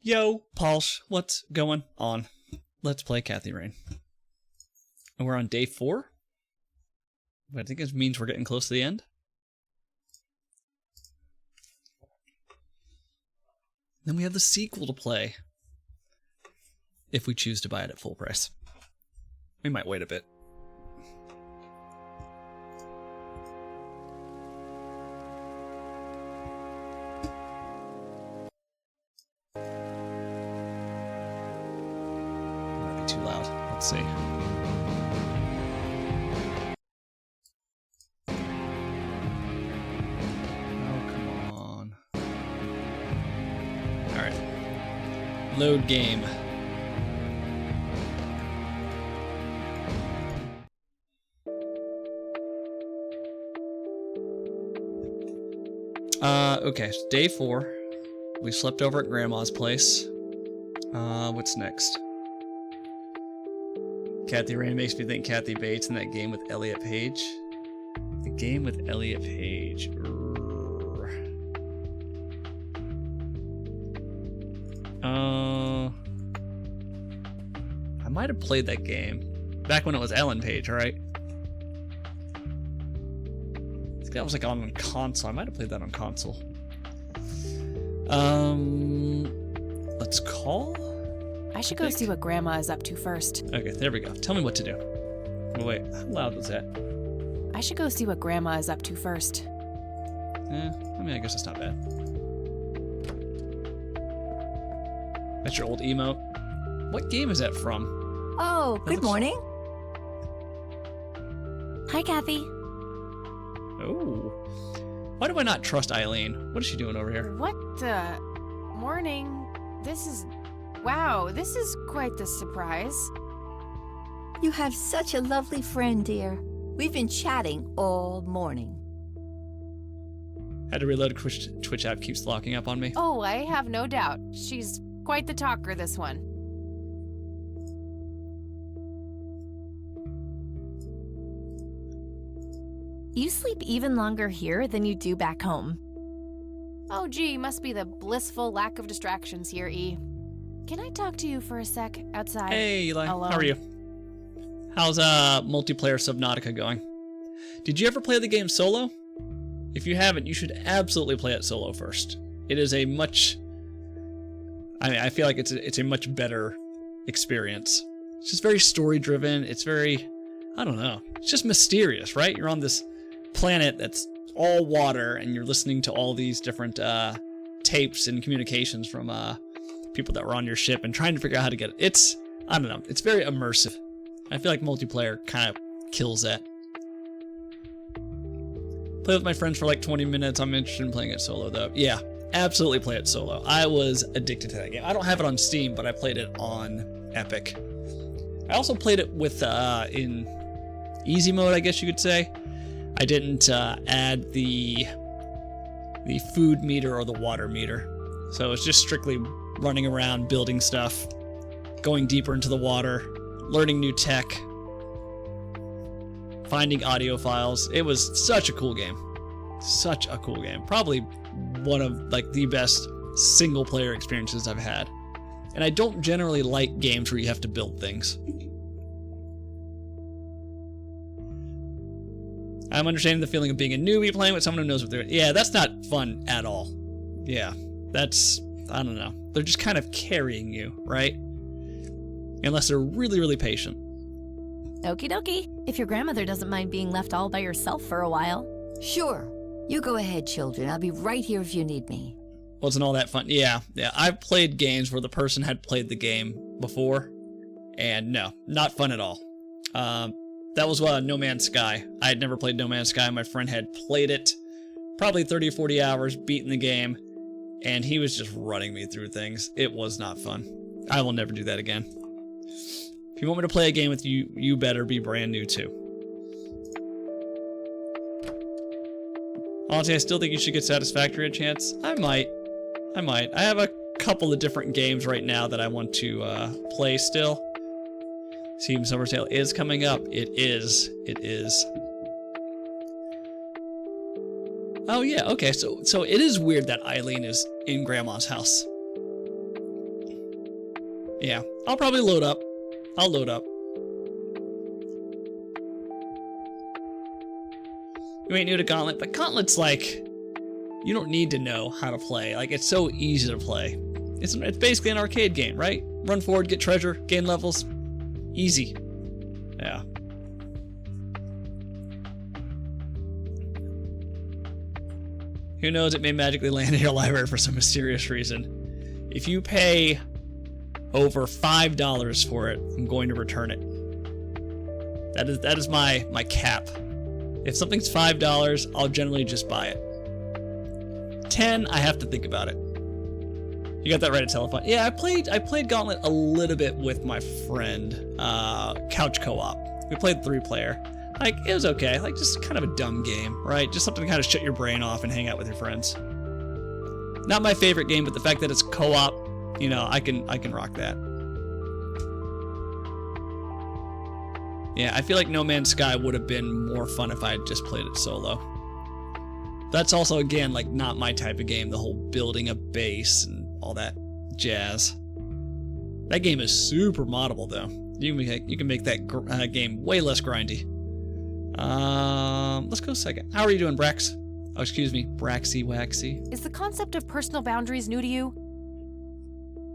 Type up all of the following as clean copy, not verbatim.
Yo, Palsh, what's going on? Let's play Kathy Rain. And we're on day 4? I think it means we're getting close to the end. Then we have the sequel to play. If we choose to buy it at full price. We might wait a bit. Might be too loud. Let's see. Load game. Okay, so day 4. We slept over at Grandma's place. What's next? Kathy Rain makes me think Kathy Bates in that game with Elliot Page. The game with Elliot Page. I might have played that game back when it was Ellen Page, right? I think that was like on console. I might have played that on console. Let's call. I should go see what Grandma is up to first. Okay, there we go. Tell me what to do. Oh, wait, how loud was that? I should go see what Grandma is up to first. I mean, I guess it's not bad. That's your old emote. What game is that from? Oh, good morning. Hi, Kathy. Oh. Why do I not trust Eileen? What is she doing over here? What the? Morning. This is... Wow, this is quite the surprise. You have such a lovely friend, dear. We've been chatting all morning. Had to reload. Twitch app keeps locking up on me. Oh, I have no doubt. She's quite the talker, this one. You sleep even longer here than you do back home. Oh, gee, must be the blissful lack of distractions here, E. Can I talk to you for a sec outside? Hey, Eli. Alone? How are you? How's multiplayer Subnautica going? Did you ever play the game solo? If you haven't, you should absolutely play it solo first. It is a much... I feel like it's a much better experience. It's just very story-driven. It's very... I don't know. It's just mysterious, right? You're on this planet that's all water, and you're listening to all these different tapes and communications from people that were on your ship and trying to figure out how to get it. It's... I don't know. It's very immersive. I feel like multiplayer kind of kills that. Play with my friends for like 20 minutes. I'm interested in playing it solo, though. Yeah. Absolutely play it solo. I was addicted to that game. I don't have it on Steam, but I played it on Epic. I also played it with in easy mode, I guess you could say. I didn't add the food meter or the water meter. So it's just strictly running around, building stuff, going deeper into the water, learning new tech, finding audio files. It was such a cool game. Such a cool game. Probably one of like the best single player experiences I've had. And I don't generally like games where you have to build things. I'm understanding the feeling of being a newbie playing with someone who knows what they're doing. Yeah, that's not fun at all. Yeah, that's, I don't know. They're just kind of carrying you, right? Unless they're really, really patient. Okie dokie. If your grandmother doesn't mind being left all by yourself for a while. Sure. You go ahead, children. I'll be right here if you need me. Wasn't all that fun. Yeah. I've played games where the person had played the game before, and no, not fun at all. That was No Man's Sky. I had never played No Man's Sky. My friend had played it, probably 30 or 40 hours, beaten the game, and he was just running me through things. It was not fun. I will never do that again. If you want me to play a game with you, you better be brand new too. Honestly, I still think you should get Satisfactory a chance. I might. I have a couple of different games right now that I want to play still. Steam Summer Sale is coming up. It is. Oh yeah, okay, so it is weird that Eileen is in Grandma's house. Yeah, I'll probably load up. I'll load up. You ain't new to Gauntlet, but Gauntlet's like, you don't need to know how to play. Like, it's so easy to play. It's basically an arcade game, right? Run forward, get treasure, gain levels. Easy. Yeah. Who knows, it may magically land in your library for some mysterious reason. If you pay over $5 for it, I'm going to return it. That is my cap. If something's $5, I'll generally just buy it. 10, I have to think about it. You got that right at Telephone. Yeah, I played Gauntlet a little bit with my friend, couch co-op. We played 3-player. Like, it was okay. Like, just kind of a dumb game, right? Just something to kind of shut your brain off and hang out with your friends. Not my favorite game, but the fact that it's co-op, you know, I can rock that. Yeah, I feel like No Man's Sky would have been more fun if I had just played it solo. That's also, again, like, not my type of game, the whole building a base and all that jazz. That game is super moddable, though. You can make that game way less grindy. Let's go second. How are you doing, Brax? Oh, excuse me, Braxy Waxy. Is the concept of personal boundaries new to you?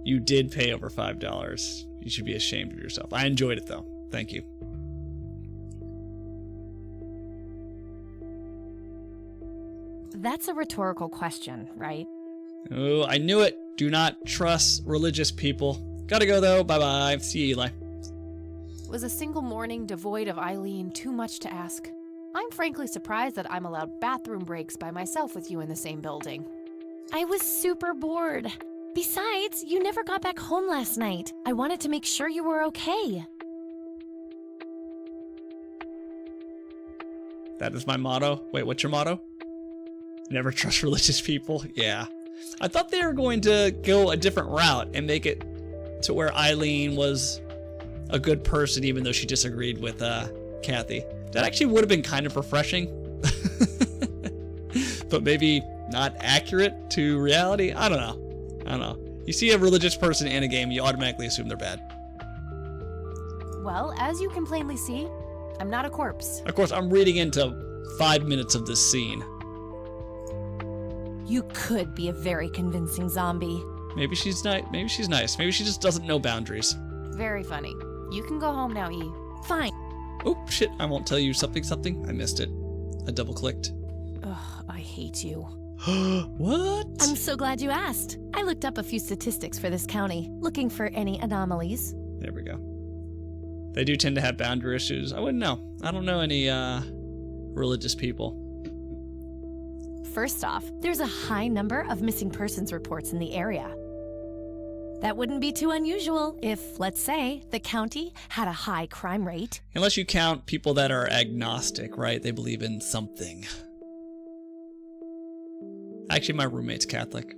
You did pay over $5. You should be ashamed of yourself. I enjoyed it, though. Thank you. That's a rhetorical question, right? Oh, I knew it. Do not trust religious people. Gotta go, though. Bye-bye. See you, Eli. Was a single morning devoid of Eileen too much to ask? I'm frankly surprised that I'm allowed bathroom breaks by myself with you in the same building. I was super bored. Besides, you never got back home last night. I wanted to make sure you were okay. That is my motto. Wait, what's your motto? Never trust religious people? Yeah. I thought they were going to go a different route and make it to where Eileen was a good person even though she disagreed with Kathy. That actually would have been kind of refreshing. But maybe not accurate to reality? I don't know. You see a religious person in a game, you automatically assume they're bad. Well, as you can plainly see, I'm not a corpse. Of course, I'm reading into 5 minutes of this scene. You could be a very convincing zombie. Maybe she's nice. Maybe she's nice. Maybe she just doesn't know boundaries. Very funny. You can go home now, E. Fine. Oh, shit. I won't tell you something. I missed it. I double-clicked. Ugh, I hate you. What? I'm so glad you asked. I looked up a few statistics for this county, looking for any anomalies. There we go. They do tend to have boundary issues. I wouldn't know. I don't know any religious people. First off, there's a high number of missing persons reports in the area. That wouldn't be too unusual if, let's say, the county had a high crime rate. Unless you count people that are agnostic, right? They believe in something. Actually, my roommate's Catholic.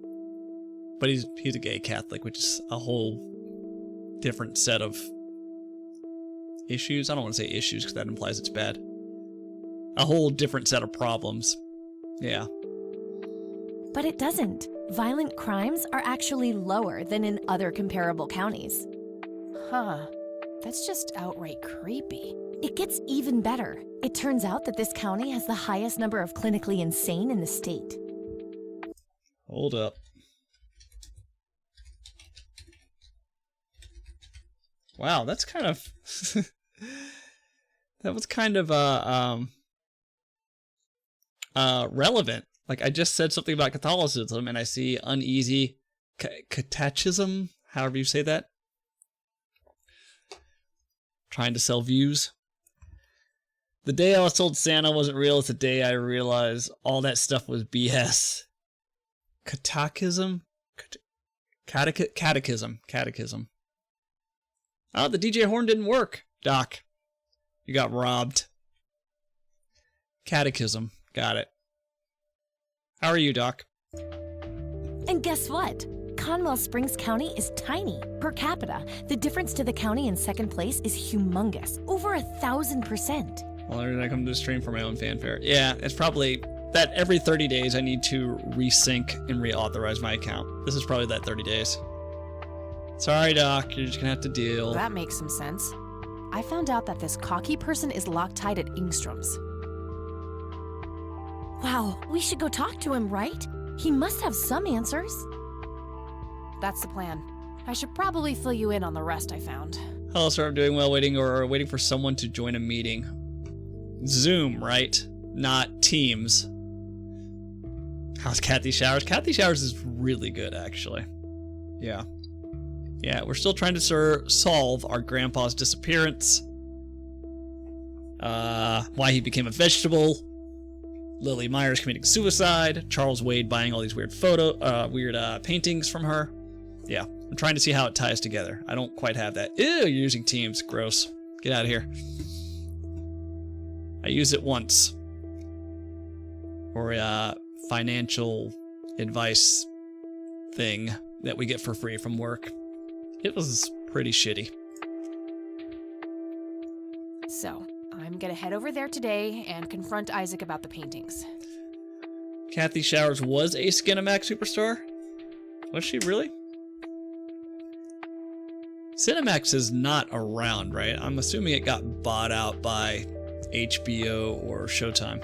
But he's a gay Catholic, which is a whole different set of issues. I don't want to say issues because that implies it's bad. A whole different set of problems. Yeah. But it doesn't. Violent crimes are actually lower than in other comparable counties. Huh. That's just outright creepy. It gets even better. It turns out that this county has the highest number of clinically insane in the state. Hold up. Wow, that's kind of... that was kind of relevant. Like, I just said something about Catholicism, and I see uneasy catechism, however you say that. Trying to sell views. The day I was told Santa wasn't real is the day I realized all that stuff was BS. Catechism? Catechism. Oh, the DJ horn didn't work, Doc. You got robbed. Catechism. Got it. How are you, Doc? And guess what? Conwell Springs County is tiny. Per capita, the difference to the county in second place is humongous. Over 1,000%. Well, I come to the stream for my own fanfare. Yeah, it's probably that every 30 days I need to resync and reauthorize my account. This is probably that 30 days. Sorry, Doc. You're just gonna have to deal. That makes some sense. I found out that this cocky person is Loctite at Ingstrom's. Wow, we should go talk to him, right? He must have some answers. That's the plan. I should probably fill you in on the rest I found. Hello, sir. I'm doing well waiting for someone to join a meeting. Zoom, right? Not Teams. How's Kathy Showers? Kathy Showers is really good, actually. Yeah. Yeah, we're still trying to solve our grandpa's disappearance. Why he became a vegetable. Lily Myers committing suicide. Charles Wade buying all these weird paintings from her. Yeah, I'm trying to see how it ties together. I don't quite have that. Ew, you're using Teams. Gross. Get out of here. I used it once. For a financial advice thing that we get for free from work. It was pretty shitty. So, I'm gonna head over there today and confront Isaac about the paintings. Kathy Showers was a Skinamax superstar? Was she really? Cinemax is not around, right? I'm assuming it got bought out by HBO or Showtime.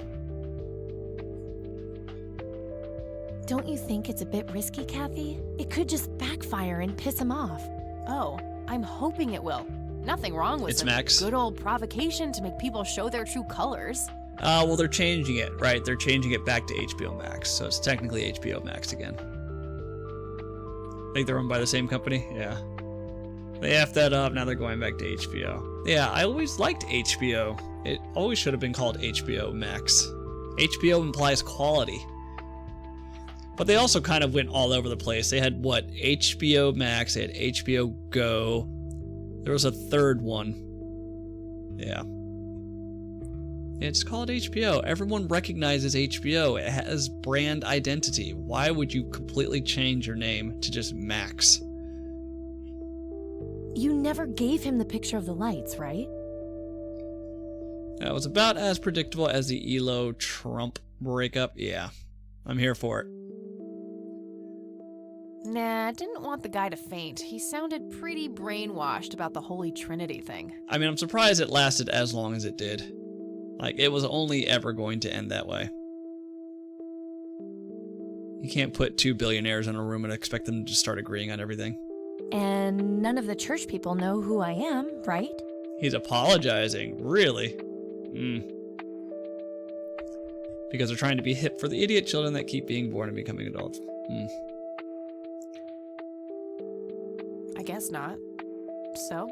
Don't you think it's a bit risky, Kathy? It could just backfire and piss him off. Oh, I'm hoping it will. Nothing wrong with It's some Max. good old provocation to make people show their true colors. Well, they're changing it, right? They're changing it back to HBO Max, so it's technically HBO Max again. I think they're owned by the same company? Yeah. They effed that up, now they're going back to HBO. Yeah, I always liked HBO. It always should have been called HBO Max. HBO implies quality. But they also kind of went all over the place. They had, what, HBO Max, they had HBO Go. There was a third one. Yeah. It's called HBO. Everyone recognizes HBO. It has brand identity. Why would you completely change your name to just Max? You never gave him the picture of the lights, right? That was about as predictable as the ELO Trump breakup. Yeah, I'm here for it. Nah, didn't want the guy to faint. He sounded pretty brainwashed about the Holy Trinity thing. I mean, I'm surprised it lasted as long as it did. Like, it was only ever going to end that way. You can't put two billionaires in a room and expect them to just start agreeing on everything. And none of the church people know who I am, right? He's apologizing. Really? Because they're trying to be hip for the idiot children that keep being born and becoming adults. I guess not. So?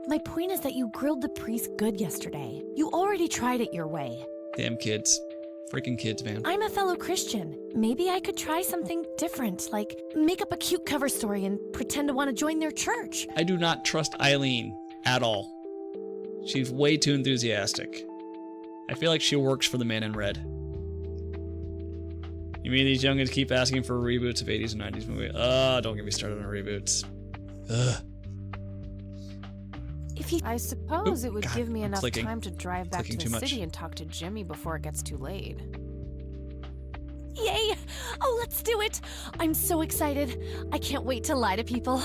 My point is that you grilled the priest good yesterday. You already tried it your way. Damn kids. Freaking kids, man. I'm a fellow Christian. Maybe I could try something different, like make up a cute cover story and pretend to want to join their church. I do not trust Eileen at all. She's way too enthusiastic. I feel like she works for the man in red. You mean these youngins keep asking for reboots of 80s and 90s movies? Don't get me started on reboots. Ugh. I suppose it would God, give me I'm enough clicking. time to drive back to Clicking too the much. city and talk to Jimmy before it gets too late. Yay! Oh, let's do it! I'm so excited. I can't wait to lie to people.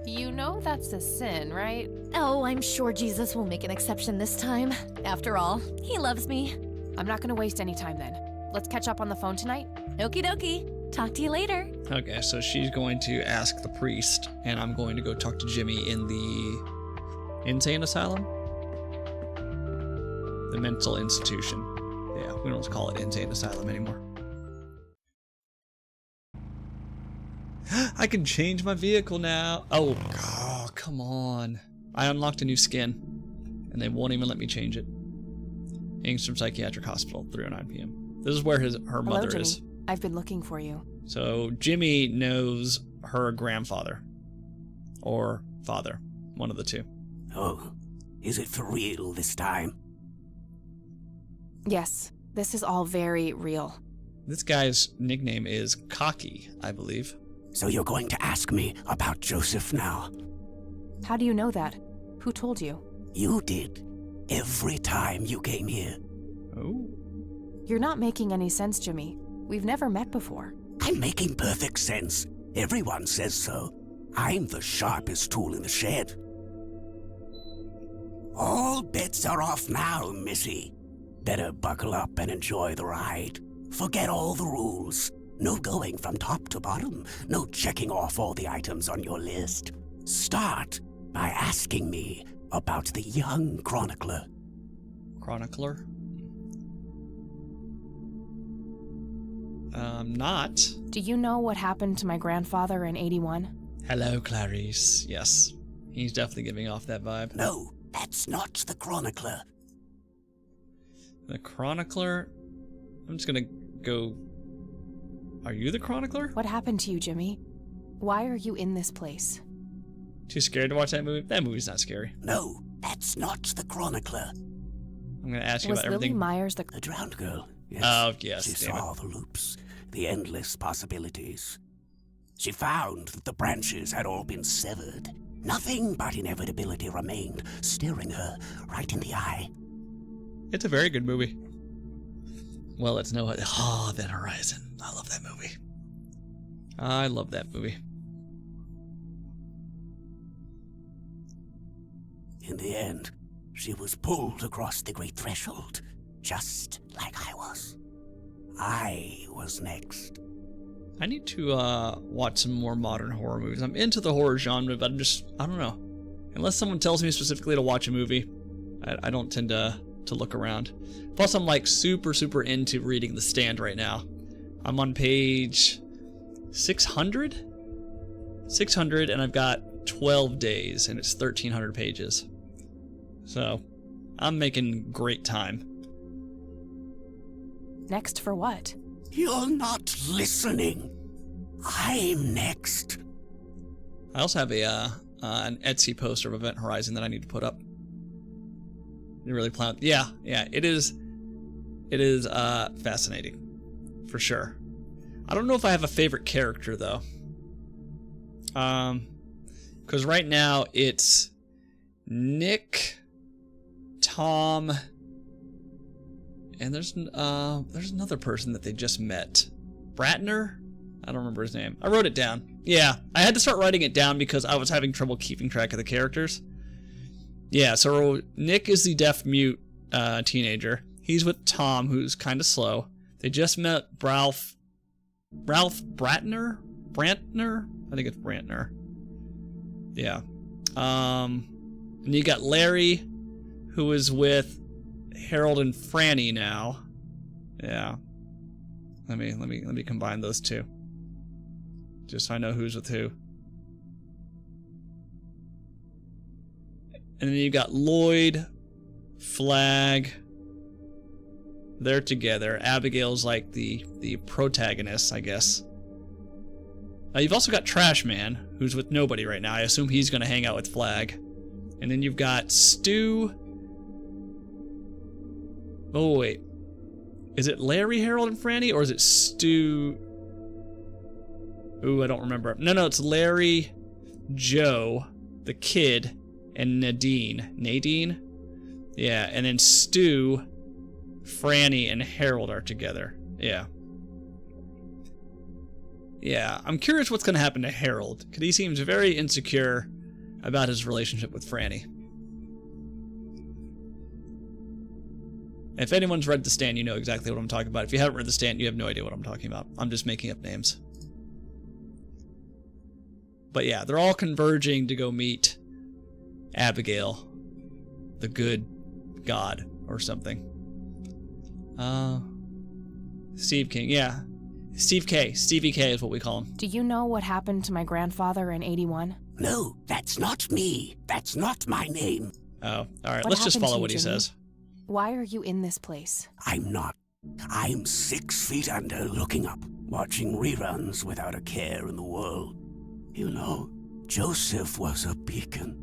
You know that's a sin, right? Oh, I'm sure Jesus will make an exception this time. After all, he loves me. I'm not gonna waste any time then. Let's catch up on the phone tonight. Okie dokie. Talk to you later. Okay, so she's going to ask the priest, and I'm going to go talk to Jimmy in the insane asylum? The mental institution. Yeah, we don't call it insane asylum anymore. I can change my vehicle now. Oh, come on. I unlocked a new skin, and they won't even let me change it. Ingstrom Psychiatric Hospital, 3:09 p.m. This is where her Hello, mother Jimmy. is. I've been looking for you. So Jimmy knows her grandfather. Or father. One of the two. Oh, is it for real this time? Yes, this is all very real. This guy's nickname is Cocky, I believe. So you're going to ask me about Joseph now? How do you know that? Who told you? You did. Every time you came here. Oh. You're not making any sense, Jimmy. We've never met before. I'm making perfect sense. Everyone says so. I'm the sharpest tool in the shed. All bets are off now, Missy. Better buckle up and enjoy the ride. Forget all the rules. No going from top to bottom. No checking off all the items on your list. Start by asking me about the young chronicler. Chronicler? Not. Do you know what happened to my grandfather in 81? Hello, Clarice. Yes. He's definitely giving off that vibe. No, that's not the chronicler. The Chronicler? I'm just gonna go... Are you the Chronicler? What happened to you, Jimmy? Why are you in this place? Too scared to watch that movie? That movie's not scary. No, that's not the chronicler. I'm gonna ask you Was about Lily everything. Myers the... The drowned girl. Yes. Oh, yes, She damn it. saw the loops, the endless possibilities. She found that the branches had all been severed. Nothing but inevitability remained, staring her right in the eye. It's a very good movie. Well, it's no... Oh, Event Horizon. I love that movie. I love that movie. In the end, she was pulled across the great threshold, just like I was. I was next. I need to watch some more modern horror movies. I'm into the horror genre, but I don't know. Unless someone tells me specifically to watch a movie, I don't tend to look around. Plus, I'm like super into reading The Stand right now. I'm on page 600? 600, and I've got 12 days, and it's 1,300 pages. So, I'm making great time. Next for what? You're not listening. I'm next. I also have an Etsy poster of Event Horizon that I need to put up. You really plan? Yeah, it is. It is fascinating, for sure. I don't know if I have a favorite character though. Because right now it's Nick, Tom, and there's another person that they just met. Bratner? I don't remember his name. I wrote it down. Yeah, I had to start writing it down because I was having trouble keeping track of the characters. Yeah, so Nick is the deaf-mute teenager. He's with Tom, who's kind of slow. They just met Ralph Bratner? Brantner? I think it's Brantner. Yeah. And you got Larry, who is with Harold and Franny now. Yeah. Let me combine those two. Just so I know who's with who. And then you got Lloyd, Flag. They're together. Abigail's like the protagonist, I guess. You've also got Trash Man, who's with nobody right now. I assume he's going to hang out with Flag. And then you've got Stu. Oh, wait. Is it Larry, Harold, and Franny? Or is it Stu? Ooh, I don't remember. No, it's Larry, Joe, the kid, and Nadine. Yeah, and then Stu, Franny, and Harold are together. Yeah. Yeah, I'm curious what's going to happen to Harold, because he seems very insecure about his relationship with Franny. If anyone's read The Stand, you know exactly what I'm talking about. If you haven't read The Stand, you have no idea what I'm talking about. I'm just making up names. But yeah, they're all converging to go meet Abigail, the good god, or something. Steve King, yeah. Stevie K is what we call him. Do you know what happened to my grandfather in 81? No, that's not me. That's not my name. Oh, alright, What let's just happened to follow you, what he Jimmy? says. Why are you in this place? I'm not. I'm 6 feet under, looking up, watching reruns without a care in the world. You know, Joseph was a beacon.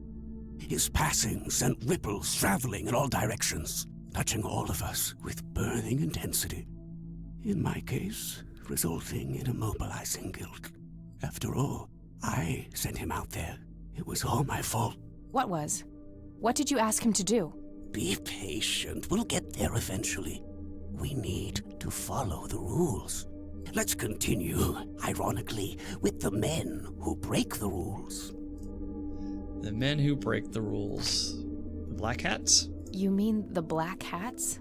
His passing sent ripples traveling in all directions, touching all of us with burning intensity. In my case, resulting in immobilizing guilt. After all, I sent him out there. It was all my fault. What was? What did you ask him to do? Be patient. We'll get there eventually. We need to follow the rules. let's continue, ironically, with the men who break the rules. The men who break the rules. The Black Hats? You mean the Black Hats?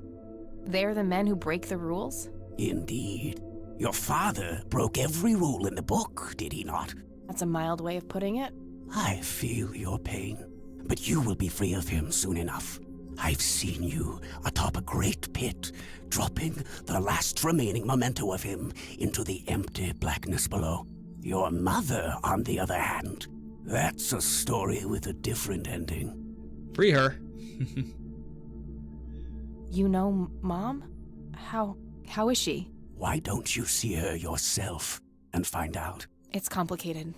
They're the men who break the rules? Indeed. Your father broke every rule in the book, did he not? That's a mild way of putting it. I feel your pain, but you will be free of him soon enough. I've seen you atop a great pit, dropping the last remaining memento of him into the empty blackness below. Your mother, on the other hand, that's a story with a different ending. Free her. You know Mom? How is she? Why don't you see her yourself and find out? It's complicated.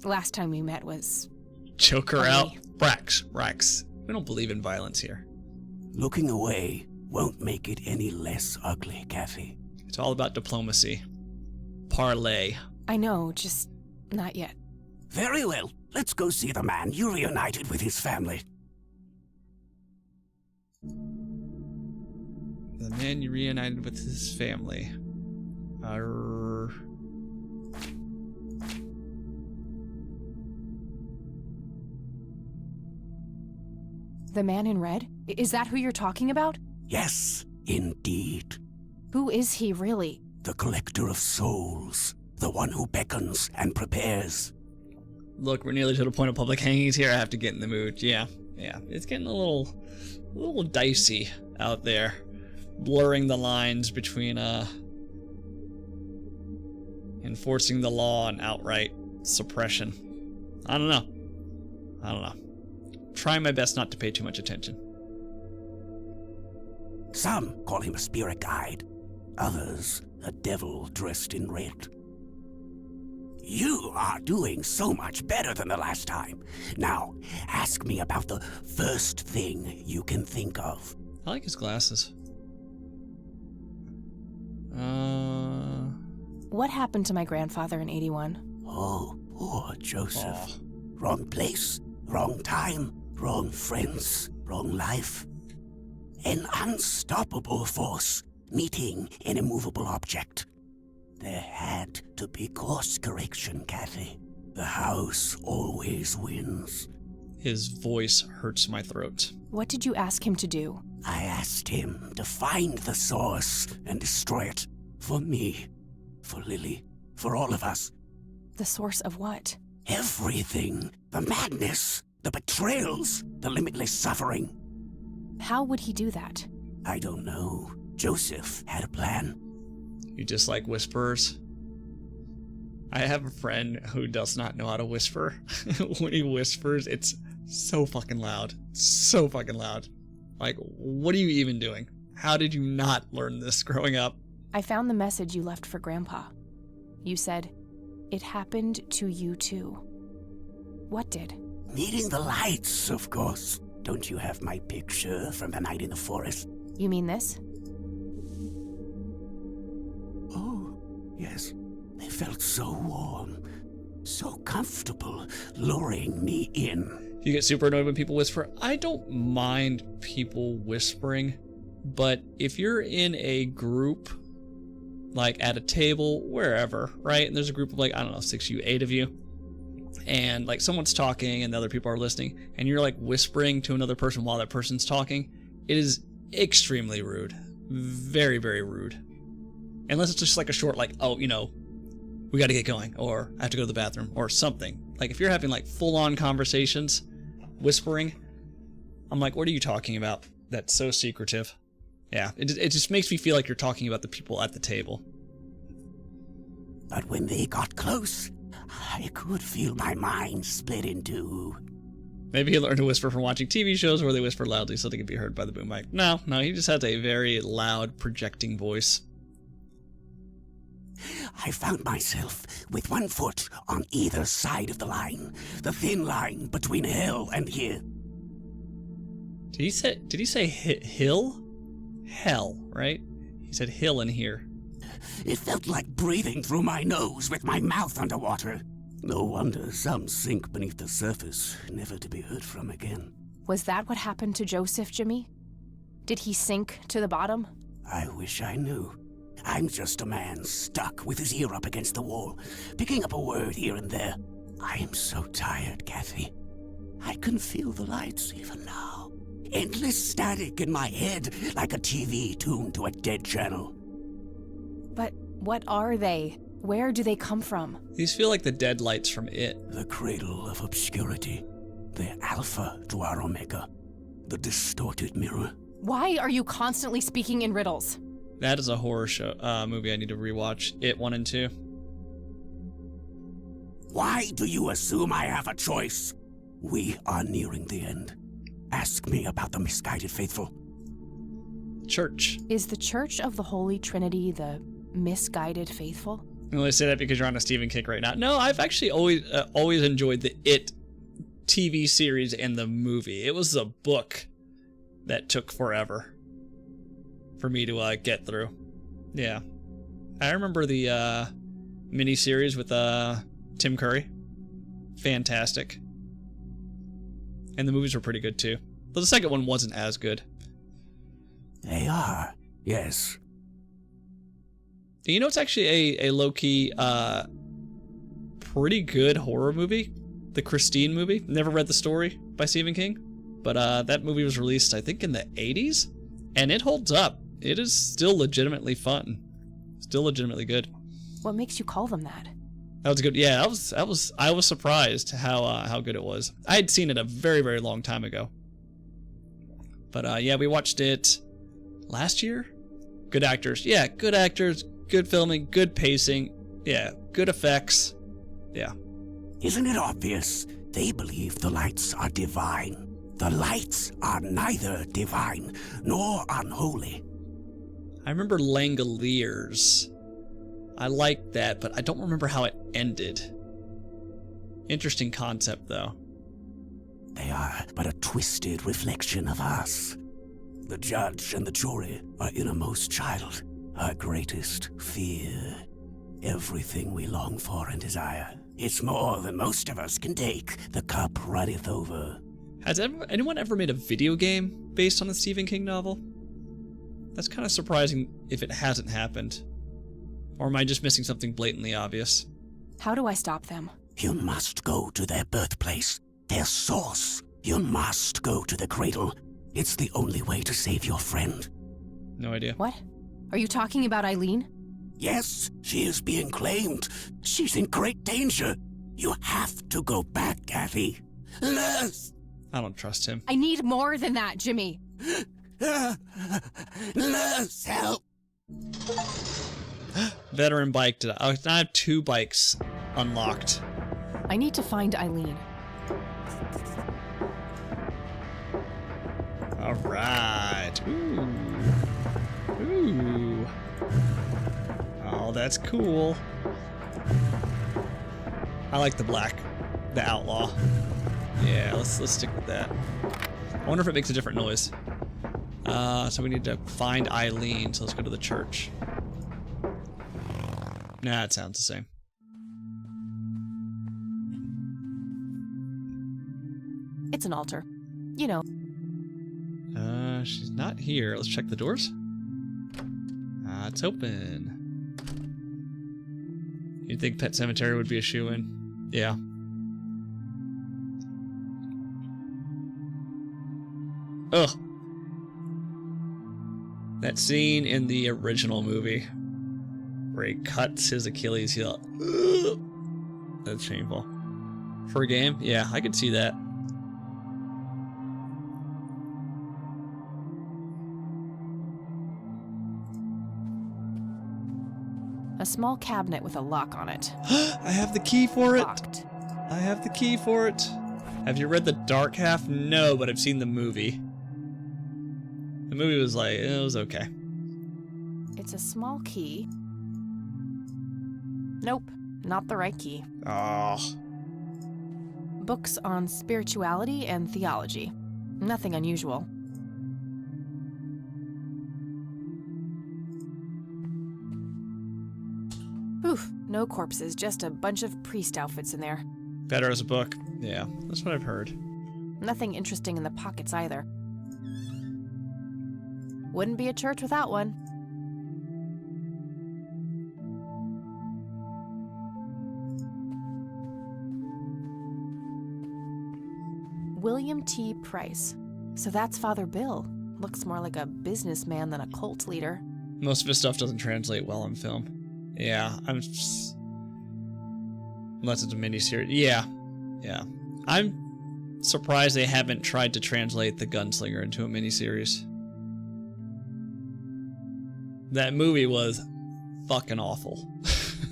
Last time we met was... Choke her Ugly. out. Rax. We don't believe in violence here. Looking away won't make it any less ugly, Kathy. It's all about diplomacy. Parlay. I know, just not yet. Very well. Let's go see the man you reunited with his family. The man you reunited with his family. The man in red? Is that who you're talking about? Yes, indeed. Who is he really? The collector of souls. The one who beckons and prepares. Look, we're nearly to the point of public hangings here. I have to get in the mood. Yeah. It's getting a little dicey out there. Blurring the lines between enforcing the law and outright suppression. I don't know. Trying my best not to pay too much attention. Some call him a spirit guide. Others, a devil dressed in red. You are doing so much better than the last time. Now, ask me about the first thing you can think of. I like his glasses. What happened to my grandfather in 81? Oh, poor Joseph. Aw. Wrong place, wrong time, wrong friends, wrong life. An unstoppable force meeting an immovable object. There had to be course correction, Kathy. The house always wins. His voice hurts my throat. What did you ask him to do? I asked him to find the source and destroy it. For me, for Lily, for all of us. The source of what? Everything. The madness, the betrayals, the limitless suffering. How would he do that? I don't know. Joseph had a plan. You dislike whisperers? I have a friend who does not know how to whisper. When he whispers, it's so fucking loud. So fucking loud. Like, what are you even doing? How did you not learn this growing up? I found the message you left for Grandpa. You said, "It happened to you too." What did? Meeting the lights, of course. Don't you have my picture from the night in the forest? You mean this? Oh, yes. They felt so warm, so comfortable, luring me in. You get super annoyed when people whisper. I don't mind people whispering, but if you're in a group, like at a table, wherever, right? And there's a group of like, I don't know, 6 of you, 8 of you, and like someone's talking and the other people are listening, and you're like whispering to another person while that person's talking, it is extremely rude. Very, very rude. Unless it's just like a short, like, oh, you know, we got to get going, or I have to go to the bathroom, or something. Like if you're having like full-on conversations, whispering, I'm like, what are you talking about? That's so secretive. Yeah, it just makes me feel like you're talking about the people at the table. But when they got close, I could feel my mind split in two. Maybe he learned to whisper from watching TV shows where they whisper loudly so they could be heard by the boom mic. No, he just has a very loud, projecting voice. I found myself with one foot on either side of the line, the thin line between hell and here. Did he say hill? Hell, right? He said hill in here. It felt like breathing through my nose with my mouth underwater. No wonder some sink beneath the surface, never to be heard from again. Was that what happened to Joseph, Jimmy? Did he sink to the bottom? I wish I knew. I'm just a man stuck with his ear up against the wall, picking up a word here and there. I'm so tired, Kathy. I can feel the lights even now. Endless static in my head, like a TV tuned to a dead channel. But what are they? Where do they come from? These feel like the dead lights from It. The cradle of obscurity. The alpha to our omega. The distorted mirror. Why are you constantly speaking in riddles? That is a horror show movie I need to rewatch. It 1 and 2. Why do you assume I have a choice? We are nearing the end. Ask me about the misguided faithful. Church. Is the Church of the Holy Trinity the misguided faithful? You only say that because you're on a Stephen kick right now. No, I've actually always enjoyed the It TV series and the movie. It was a book that took forever for me to get through. Yeah. I remember the miniseries with Tim Curry. Fantastic. And the movies were pretty good too. But the second one wasn't as good. They are, yes. You know, it's actually a low-key, pretty good horror movie. The Christine movie. Never read the story by Stephen King. But that movie was released, I think, in the 80s. And it holds up. It is still legitimately fun. Still legitimately good. What makes you call them that? That was good. Yeah, I was surprised how good it was. I had seen it a very, very long time ago. But yeah, we watched it last year. Good actors. Yeah, good actors, good filming, good pacing. Yeah, good effects. Yeah. Isn't it obvious? They believe the lights are divine. The lights are neither divine nor unholy. I remember Langoliers. I liked that, but I don't remember how it ended. Interesting concept, though. They are but a twisted reflection of us. The judge and the jury, our innermost child, our greatest fear. Everything we long for and desire. It's more than most of us can take. The cup runneth over. Has anyone ever made a video game based on the Stephen King novel? That's kind of surprising if it hasn't happened. Or am I just missing something blatantly obvious? How do I stop them? You must go to their birthplace, their source. You must go to the cradle. It's the only way to save your friend. No idea. What? Are you talking about Eileen? Yes, she is being claimed. She's in great danger. You have to go back, Kathy. Nurse! I don't trust him. I need more than that, Jimmy. Nurse, help! Veteran bike. I have 2 bikes unlocked. I need to find Eileen. All right. Ooh. Ooh. Oh, that's cool. I like the black, the outlaw. Yeah, let's stick with that. I wonder if it makes a different noise. So we need to find Eileen. So let's go to the church. Nah, it sounds the same. It's an altar. You know. She's not here. Let's check the doors. It's open. You'd think Pet Cemetery would be a shoo-in. Yeah. Ugh. That scene in the original movie where he cuts his Achilles heel. Ugh. That's shameful. For a game? Yeah, I could see that. A small cabinet with a lock on it. I have the key for it. Locked. I have the key for it. Have you read The Dark Half? No, but I've seen the movie. The movie was like, it was okay. It's a small key. Nope, not the right key. Oh. Books on spirituality and theology. Nothing unusual. Oof, no corpses, just a bunch of priest outfits in there. Better as a book. Yeah, that's what I've heard. Nothing interesting in the pockets either. Wouldn't be a church without one. William T. Price. So that's Father Bill. Looks more like a businessman than a cult leader. Most of his stuff doesn't translate well on film. Yeah, unless it's a miniseries. Yeah. I'm surprised they haven't tried to translate The Gunslinger into a miniseries. That movie was fucking awful.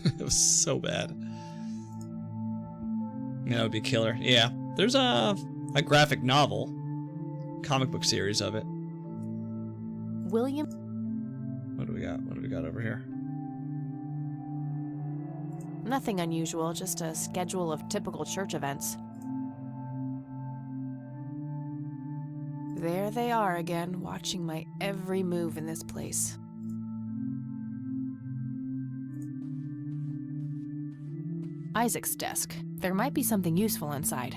It was so bad. That would be killer. Yeah, there's a graphic novel, comic book series of it. William. What do we got? What do we got over here? Nothing unusual, just a schedule of typical church events. There they are again, watching my every move in this place. Isaac's desk. There might be something useful inside.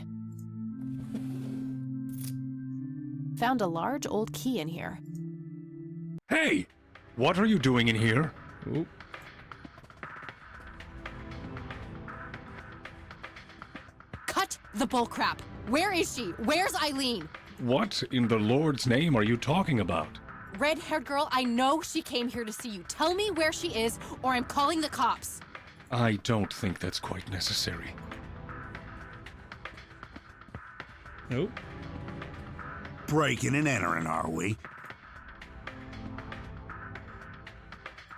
Found a large old key in here. Hey! What are you doing in here? Ooh. Cut the bullcrap! Where is she? Where's Eileen? What in the Lord's name are you talking about? Red-haired girl, I know she came here to see you. Tell me where she is, or I'm calling the cops. I don't think that's quite necessary. Nope. Breaking and entering, are we?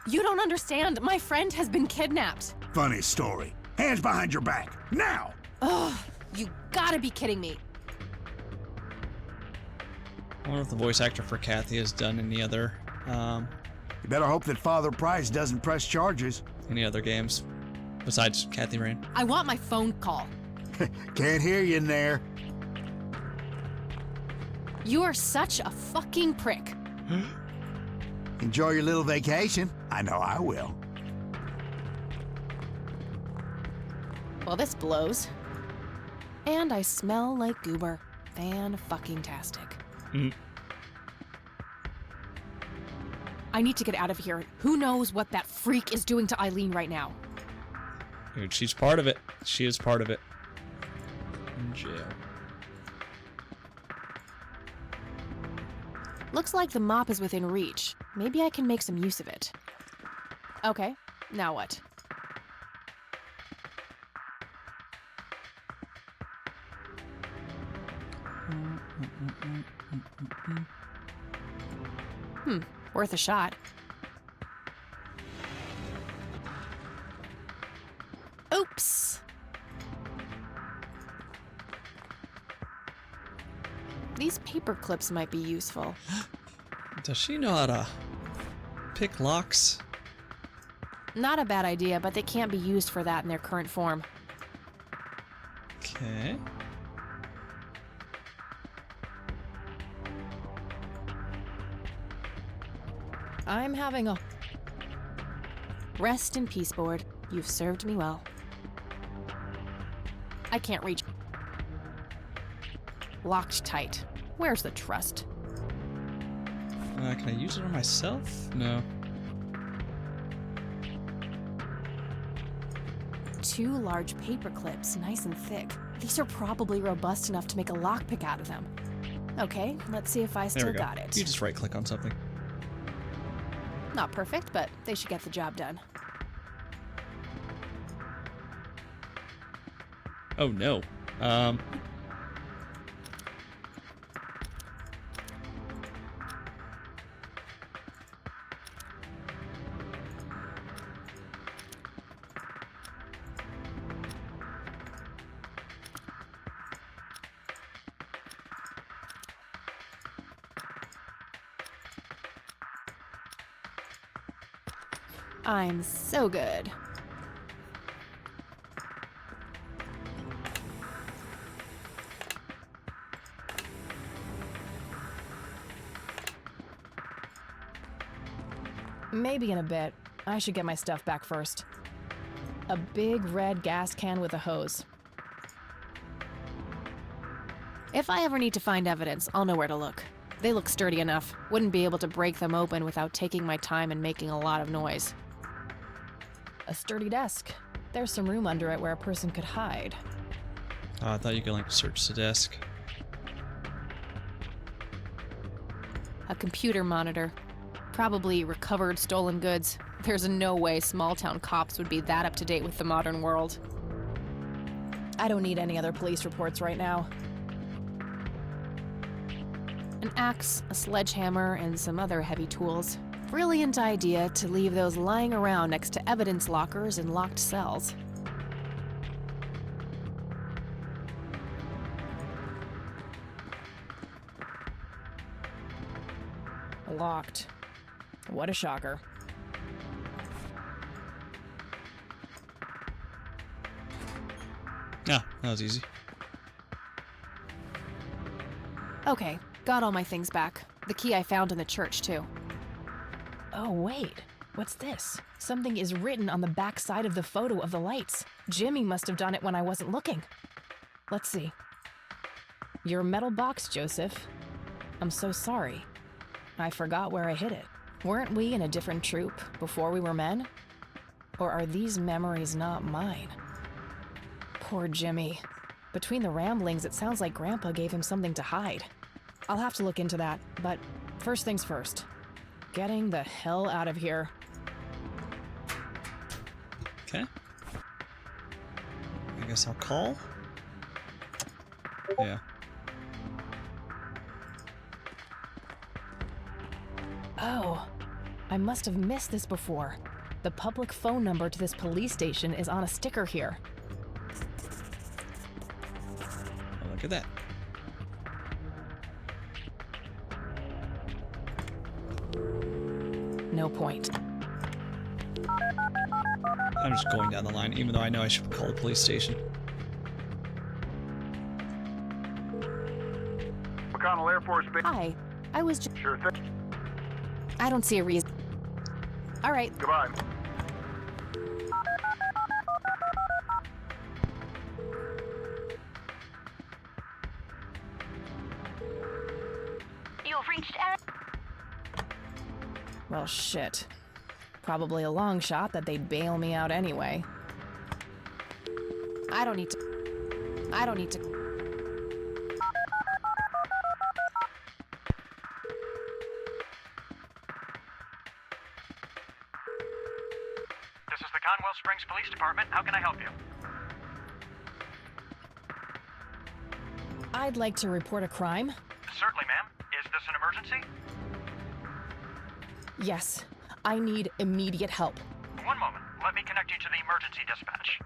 You don't understand. My friend has been kidnapped. Funny story. Hands behind your back. Now! Ugh, you gotta be kidding me. I wonder if the voice actor for Kathy has done any other You better hope that Father Price doesn't press charges. games besides Kathy Rain. I want my phone call. Can't hear you in there. You are such a fucking prick. Enjoy your little vacation. I know I will. Well, this blows. And I smell like goober. Fan-fucking-tastic. I need to get out of here. Who knows what that freak is doing to Eileen right now? Dude, she's part of it. She is part of it. In jail. Looks like the mop is within reach. Maybe I can make some use of it. Okay, now what? Worth a shot. Oops. These paper clips might be useful. Does she know how to pick locks? Not a bad idea, but they can't be used for that in their current form. Okay. I'm having a... Rest in peace, board. You've served me well. I can't reach... Locked tight. Where's the trust? Can I use it on myself? No. Two large paper clips, nice and thick. These are probably robust enough to make a lockpick out of them. Okay, let's see if I There still we go. got it. You just right-click on something. Not perfect, but they should get the job done. Oh no. I'm so good. Maybe in a bit. I should get my stuff back first. A big red gas can with a hose. If I ever need to find evidence, I'll know where to look. They look sturdy enough. Wouldn't be able to break them open without taking my time and making a lot of noise. A sturdy desk. There's some room under it where a person could hide. Oh, I thought you could like search the desk. A computer monitor. Probably recovered stolen goods. There's no way small-town cops would be that up to date with the modern world. I don't need any other police reports right now. An axe, a sledgehammer, and some other heavy tools. Brilliant idea to leave those lying around next to evidence lockers and locked cells. Locked. What a shocker. Ah, that was easy. Okay, got all my things back. The key I found in the church, too. Oh, wait. What's this? Something is written on the back side of the photo of the lights. Jimmy must have done it when I wasn't looking. Let's see. Your metal box, Joseph. I'm so sorry. I forgot where I hid it. Weren't we in a different troop before we were men? Or are these memories not mine? Poor Jimmy. Between the ramblings, it sounds like Grandpa gave him something to hide. I'll have to look into that, but first things first. Getting the hell out of here. Okay. I guess I'll call. Yeah. Oh, I must have missed this before. The public phone number to this police station is on a sticker here. Oh, look at that. No point. I'm just going down the line, even though I know I should call the police station. McConnell Air Force Base. Hi, I was just... Sure thing. I don't see a reason. All right, Goodbye. You've reached well, shit. Probably a long shot that they'd bail me out anyway. I don't need to... This is the Conwell Springs Police Department. How can I help you? I'd like to report a crime. Certainly, ma'am. Is this an emergency? Yes, I need immediate help. One moment. Let me connect you to the emergency dispatch.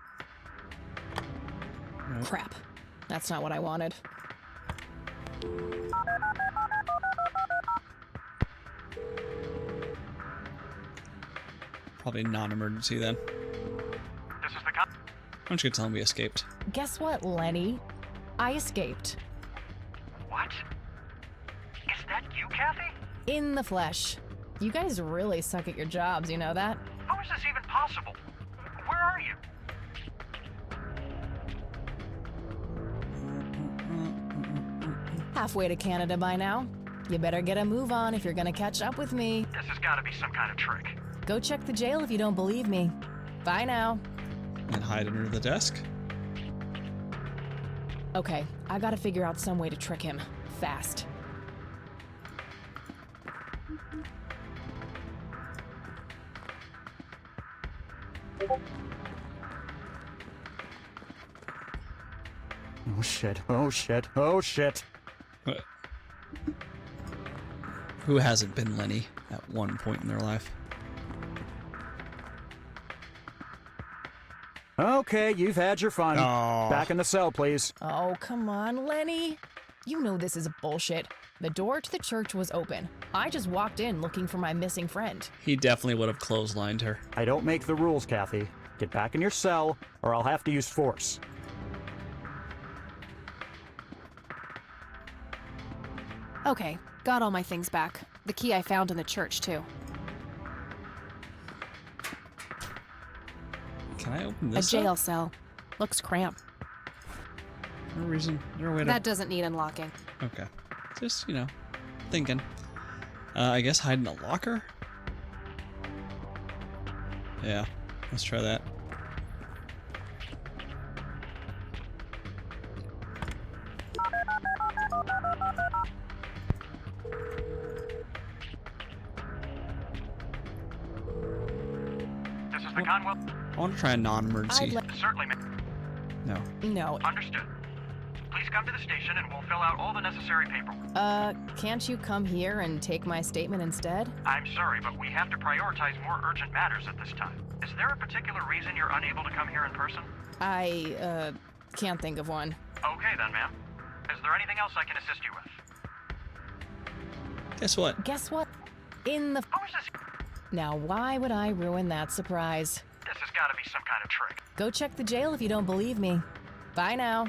Crap. That's not what I wanted. Probably non-emergency then. This is the Why don't you tell him we escaped? Guess what, Lenny? I escaped. What? Is that you, Kathy? In the flesh. You guys really suck at your jobs, you know that? How is this even possible? Where are you? Halfway to Canada by now. You better get a move on if you're gonna catch up with me. This has got to be some kind of trick. Go check the jail if you don't believe me. Bye now. And hide under the desk? Okay, I gotta figure out some way to trick him. Fast. Oh shit, oh shit, oh shit. What? Who hasn't been Lenny at one point in their life? Okay, you've had your fun. Aw. Back in the cell, please. Oh, come on, Lenny. You know this is bullshit. The door to the church was open. I just walked in looking for my missing friend. He definitely would have clotheslined her. I don't make the rules, Kathy. Get back in your cell, or I'll have to use force. Okay, got all my things back. The key I found in the church, too. Can I open A this jail up? cell. Looks cramped. No reason. Is there a way to... That doesn't need unlocking. Okay. Just, thinking. I guess hide in a locker? Yeah, let's try that. Conwell. I want to try a non-emergency. Certainly, ma'am. No. No. Understood. Please come to the station and we'll fill out all the necessary paperwork. Can't you come here and take my statement instead? I'm sorry, but we have to prioritize more urgent matters at this time. Is there a particular reason you're unable to come here in person? I, can't think of one. Okay then, ma'am. Is there anything else I can assist you with? Guess what? Guess what? In the... Who is this? Now, why would I ruin that surprise? This has got to be some kind of trick. Go check the jail if you don't believe me. Bye now.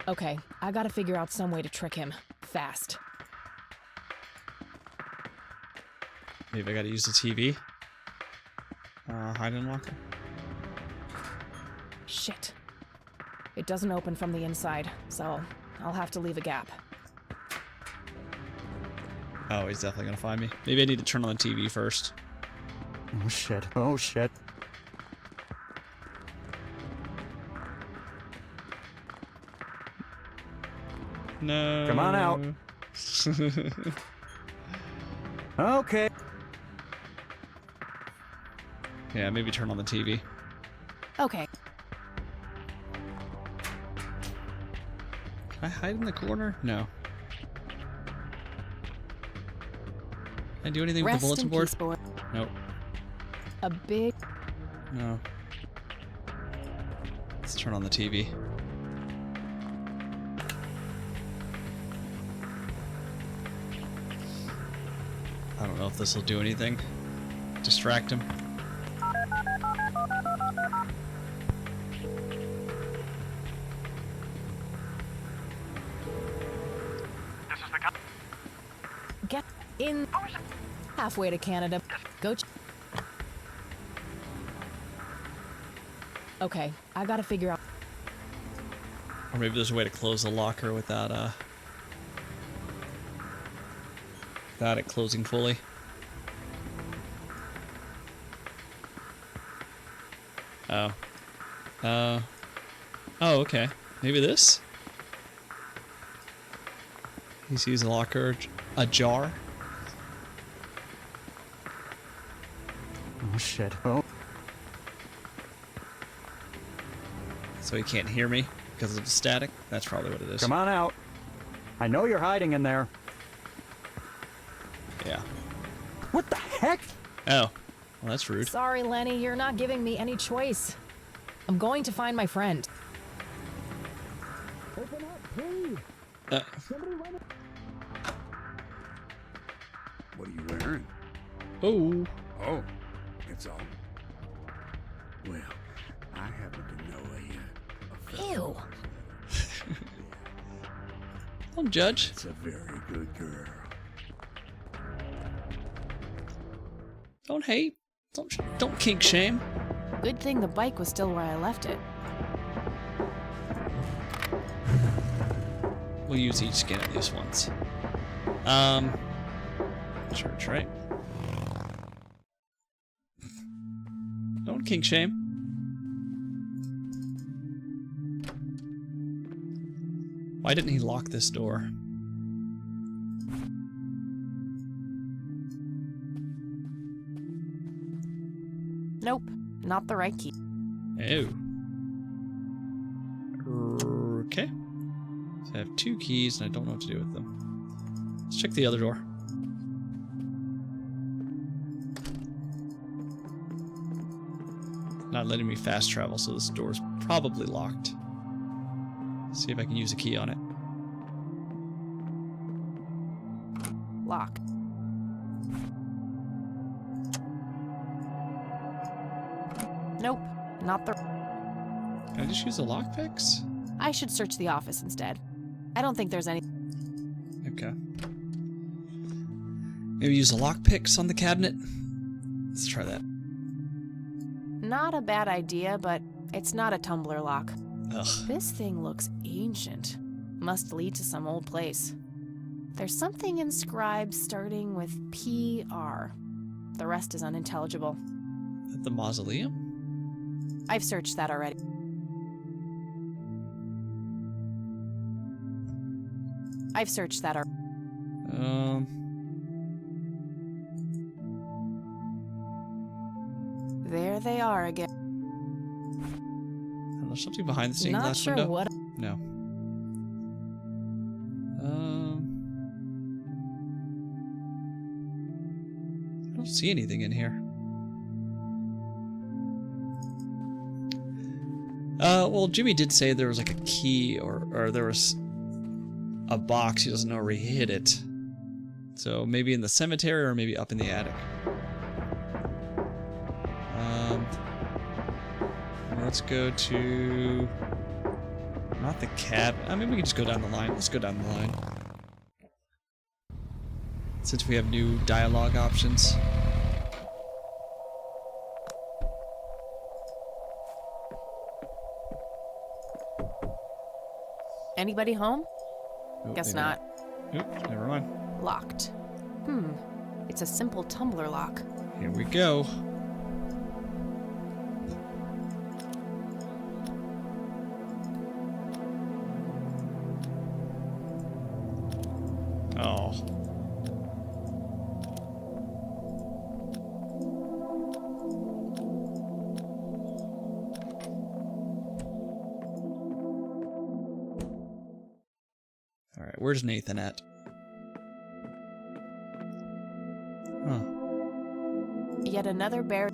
Okay, I gotta figure out some way to trick him. Fast. Maybe I gotta use the TV. Hide and locker. Shit. It doesn't open from the inside, so I'll have to leave a gap. Oh, he's definitely gonna find me. Maybe I need to turn on the TV first. Oh shit. Oh shit. No. Come on out. Okay. Yeah, maybe turn on the TV. Okay. Can I hide in the corner? No. Can I do anything with the Rest bulletin in board? peace, boy. Nope. A big... No. Let's turn on the TV. I don't know if this will do anything. Distract him. This is the Get in... Halfway to Canada. Go Okay, I gotta figure out... Or maybe there's a way to close the locker without it closing fully. Oh. Oh, okay. Maybe this? He sees the locker ajar. Oh shit. Oh. So he can't hear me because of the static? That's probably what it is. Come on out. I know you're hiding in there. Yeah. What the heck? Oh. Well, that's rude. Sorry, Lenny, you're not giving me any choice. I'm going to find my friend. Open up, please. What are you wearing? Oh. Oh, it's all. Well, I happen to know a Ew. Don't judge. It's a very good girl. Don't hate. Don't kink shame. Good thing the bike was still where I left it. We'll use each skin at least once. Church, right? Don't kink shame. Why didn't he lock this door? Nope, not the right key. Oh. Okay. So I have 2 keys and I don't know what to do with them. Let's check the other door. Not letting me fast travel, so this door's probably locked. See if I can use a key on it. Lock. Nope, not the... Can I just use the lockpicks? I should search the office instead. I don't think there's any... Okay. Maybe use the lockpicks on the cabinet? Let's try that. Not a bad idea, but it's not a tumbler lock. Ugh. This thing looks ancient. Must lead to some old place. There's something inscribed starting with PR. The rest is unintelligible. At the mausoleum? I've searched that already. they are again. There's something behind the stained Not glass sure window. what. No. I don't see anything in here. Well, Jimmy did say there was like a key or there was a box. He doesn't know where he hid it. So maybe in the cemetery or maybe up in the attic. Let's go to... Not the cab. Maybe we can just go down the line. Let's go down the line. Since we have new dialogue options. Anybody home? Oh, Guess maybe not. Oops, never mind. Locked. It's a simple tumbler lock. Here we go. Oh. All right, where's Nathan at? Huh. Yet another bear.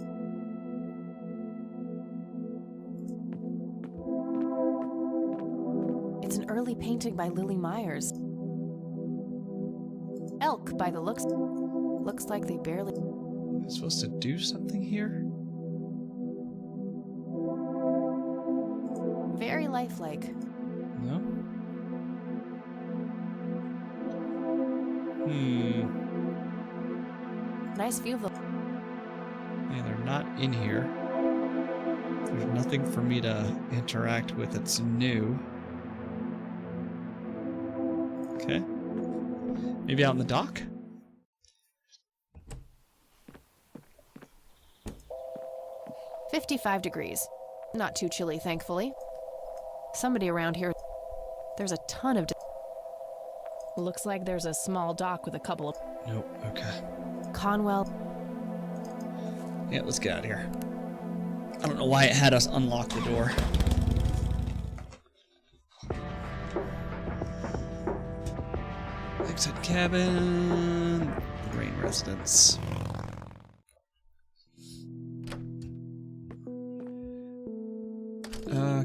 It's an early painting by Lily Myers. Elk, by the looks. Looks like they barely. Am I supposed to do something here? Very lifelike. No? Nice view of the. Yeah, they're not in here. There's nothing for me to interact with that's new. Okay. Maybe out in the dock? $55. Not too chilly, thankfully. Somebody around here. There's a ton of. Looks like there's a small dock with a couple of. Nope. Okay. Conwell. Yeah, let's get out of here. I don't know why it had us unlock the door. Exit cabin. Rain residence.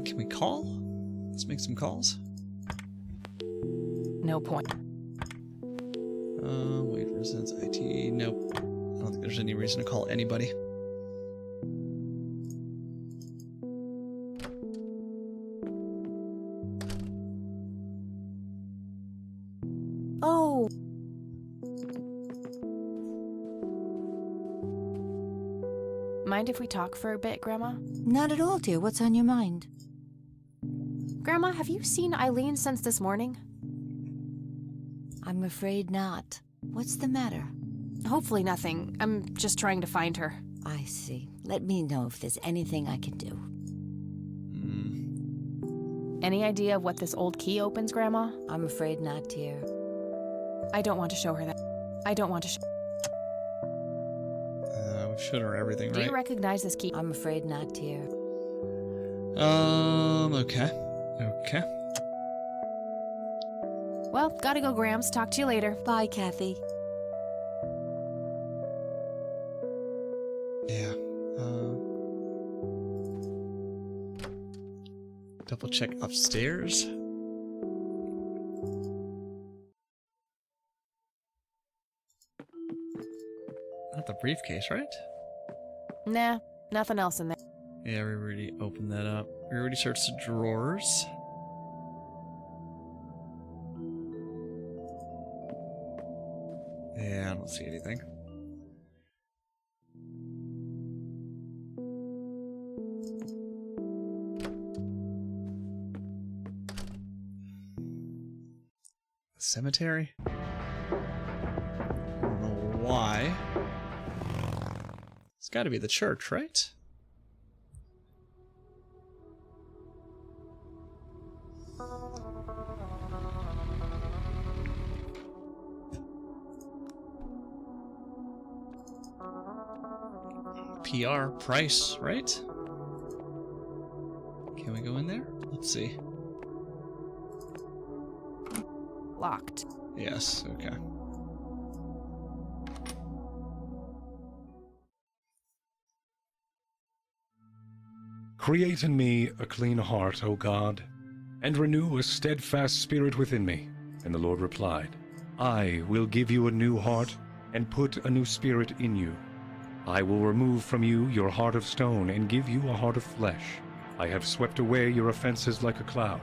Can we call? Let's make some calls. No point. Wait, residence IT. Nope. I don't think there's any reason to call anybody. Oh, Mind if we talk for a bit, Grandma? not at all, dear. What's on your mind? Grandma, have you seen Eileen since this morning? I'm afraid not. What's the matter? Hopefully nothing. I'm just trying to find her. I see. Let me know if there's anything I can do. Any idea of what this old key opens, Grandma? I'm afraid not, dear. I don't want to show her that. I don't want to show. We've shown her everything, Do right? you recognize this key? I'm afraid not, dear. Okay. Okay. Well, gotta go, Grams. Talk to you later. Bye, Kathy. Yeah. Double check upstairs. Not the briefcase, right? Nah, nothing else in there. Yeah, we already opened that up. We already searched the drawers. Yeah, I don't see anything. Cemetery? I don't know why. It's gotta be the church, right? PR Price, right? Can we go in there? Let's see. Locked. Yes, okay. Create in me a clean heart, O God, and renew a steadfast spirit within me. And the Lord replied, I will give you a new heart and put a new spirit in you. I will remove from you your heart of stone and give you a heart of flesh. I have swept away your offenses like a cloud,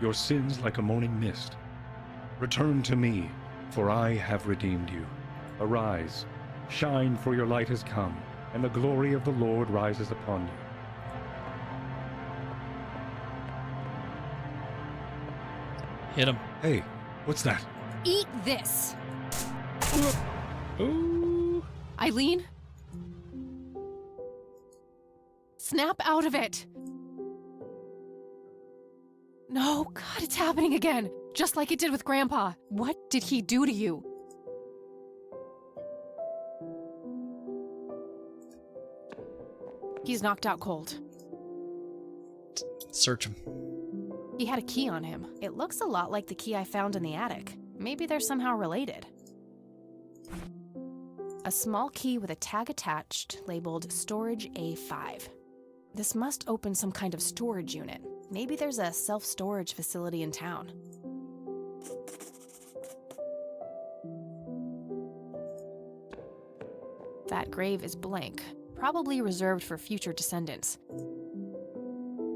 your sins like a morning mist. Return to me, for I have redeemed you. Arise, shine, for your light has come, and the glory of the Lord rises upon you. Hit him. Hey, what's that? Eat this! Ooh. Eileen? Snap out of it! No, God, it's happening again! Just like it did with Grandpa. What did he do to you? He's knocked out cold. Search him. He had a key on him. It looks a lot like the key I found in the attic. Maybe they're somehow related. A small key with a tag attached, labeled Storage A5. This must open some kind of storage unit. Maybe there's a self-storage facility in town. That grave is blank, probably reserved for future descendants.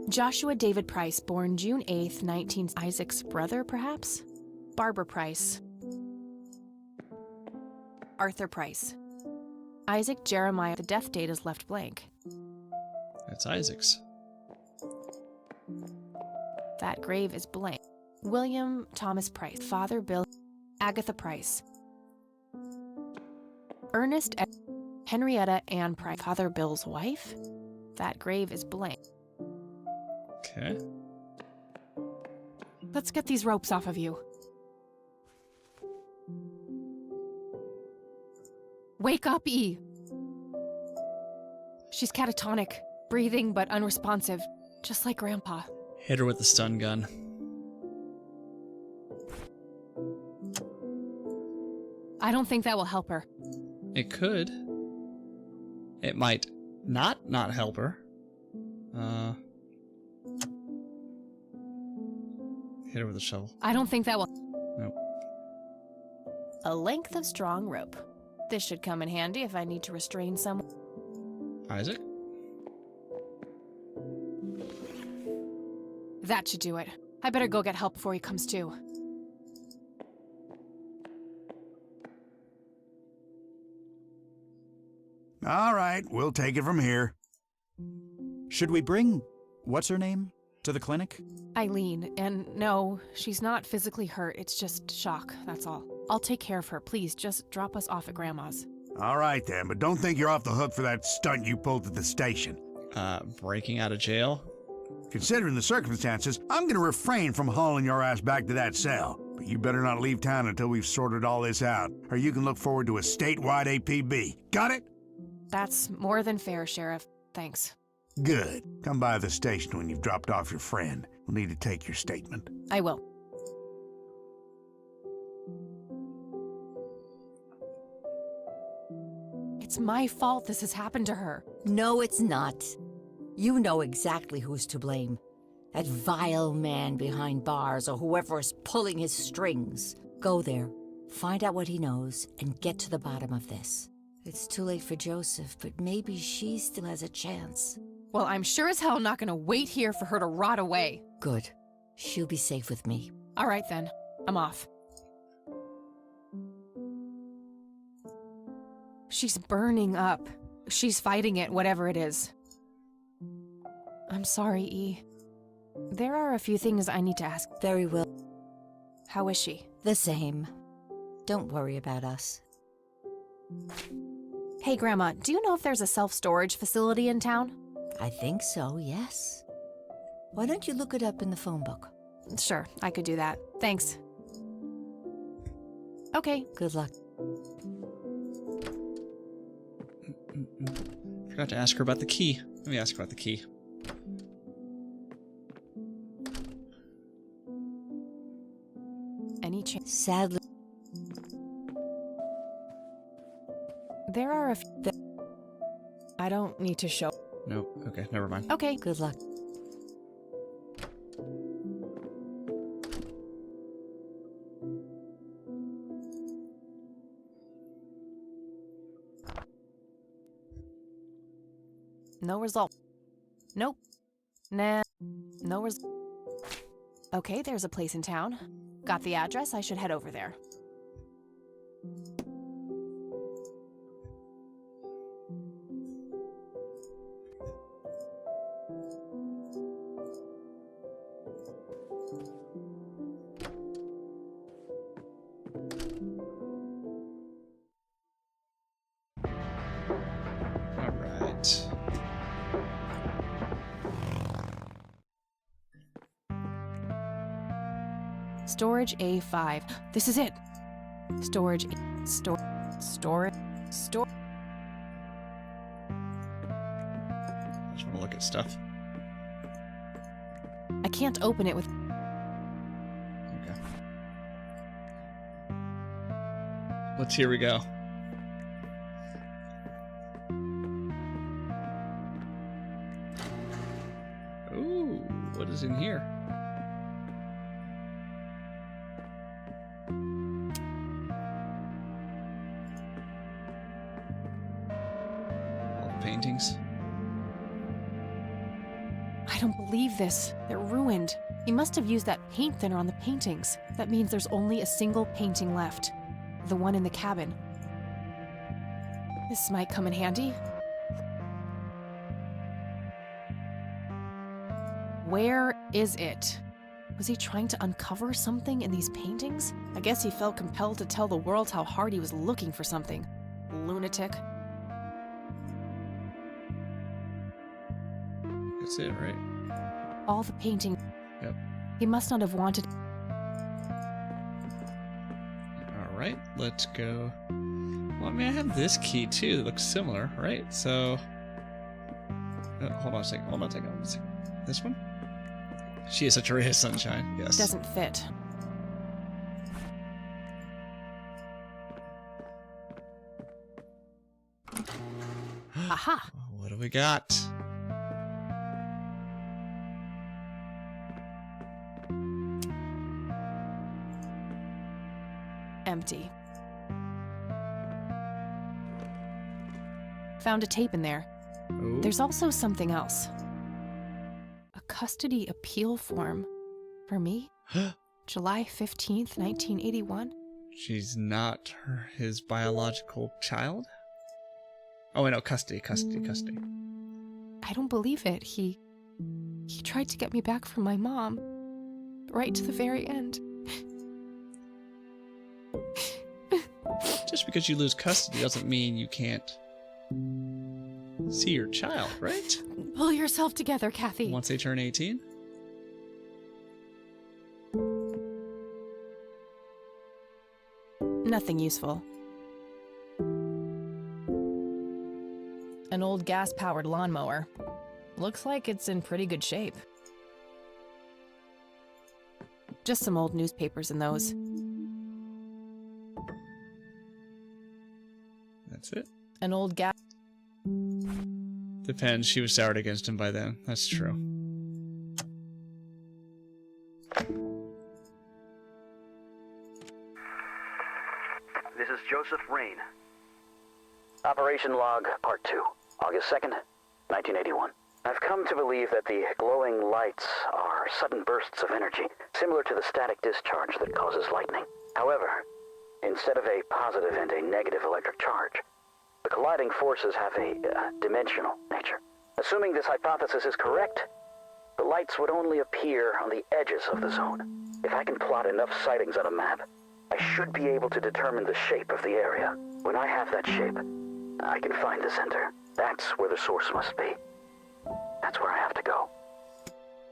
Joshua David Price, born June 8th, 19... Isaac's brother, perhaps? Barbara Price. Arthur Price. Isaac Jeremiah. The death date is left blank. That's Isaac's. That grave is blank. William Thomas Price. Father Bill. Agatha Price. Ernest Henrietta Ann Price. Father Bill's wife? That grave is blank. Okay. Let's get these ropes off of you. Wake up, E. She's catatonic, breathing but unresponsive, just like Grandpa. Hit her with the stun gun. I don't think that will help her. It could. It might not help her. Hit her with a shovel. I don't think that will... Nope. A length of strong rope. This should come in handy if I need to restrain someone. Isaac? That should do it. I better go get help before he comes to. All right, we'll take it from here. Should we bring what's her name to the clinic? Eileen, and no, she's not physically hurt. It's just shock, that's all. I'll take care of her. Please, just drop us off at Grandma's. All right then, but don't think you're off the hook for that stunt you pulled at the station. Breaking out of jail? Considering the circumstances, I'm gonna refrain from hauling your ass back to that cell. But you better not leave town until we've sorted all this out, or you can look forward to a statewide APB. Got it? That's more than fair, Sheriff. Thanks. Good. Come by the station when you've dropped off your friend. We'll need to take your statement. I will. It's my fault this has happened to her. No, it's not. You know exactly who's to blame. That vile man behind bars or whoever is pulling his strings. Go there, find out what he knows, and get to the bottom of this. It's too late for Joseph, but maybe she still has a chance. Well, I'm sure as hell not gonna wait here for her to rot away. Good. She'll be safe with me. All right then, I'm off. She's burning up. She's fighting it, whatever it is. I'm sorry, E. There are a few things I need to ask. Very well. How is she? The same. Don't worry about us. Hey, Grandma, do you know if there's a self-storage facility in town? I think so, yes. Why don't you look it up in the phone book? Sure, I could do that. Thanks. Okay. Good luck. Forgot to ask her about the key. Let me ask her about the key. Any chance? Sadly, There are a few that I don't need to show. Nope. Okay, never mind. Okay. good luck. No result. Nope. Nah. No result. Okay, there's a place in town. Got the address. I should head over there. All right. Storage A5. This is it. Storage. Store. Store. Store. I just want to look at stuff. I can't open it with. Okay. Let's here we go. Ooh, what is in here? All the paintings. I don't believe this. They're ruined. He must have used that paint thinner on the paintings. That means there's only a single painting left. The one in the cabin. This might come in handy. Where is it? Was he trying to uncover something in these paintings? I guess he felt compelled to tell the world how hard he was looking for something. Lunatic. That's it, right? All the painting. Yep. He must not have wanted. All right, let's go. Well, I mean, I have this key too that looks similar, right? So, hold on a second. Hold on a second. Hold on a second. This one? She is such a ray of sunshine. Yes. Doesn't fit. Aha! What do we got? Empty. Found a tape in there. Ooh. There's also something else. A custody appeal form. For me? July 15th, 1981? She's not his biological child? Oh, wait, no, custody. I don't believe it. He tried to get me back from my mom. Right to the very end. Just because you lose custody doesn't mean you can't see your child, right? Pull yourself together, Kathy. Once they turn 18? Nothing useful. An old gas-powered lawnmower. Looks like it's in pretty good shape. Just some old newspapers in those. That's it. An old gas... Depends. She was soured against him by then. That's true. This is Joseph Rain. Operation Log, Part 2, August 2nd, 1981. I've come to believe that the glowing lights are sudden bursts of energy, similar to the static discharge that causes lightning. However, instead of a positive and a negative electric charge, the colliding forces have a dimensional nature. Assuming this hypothesis is correct, the lights would only appear on the edges of the zone. If I can plot enough sightings on a map, I should be able to determine the shape of the area. When I have that shape, I can find the center. That's where the source must be. That's where I have to go.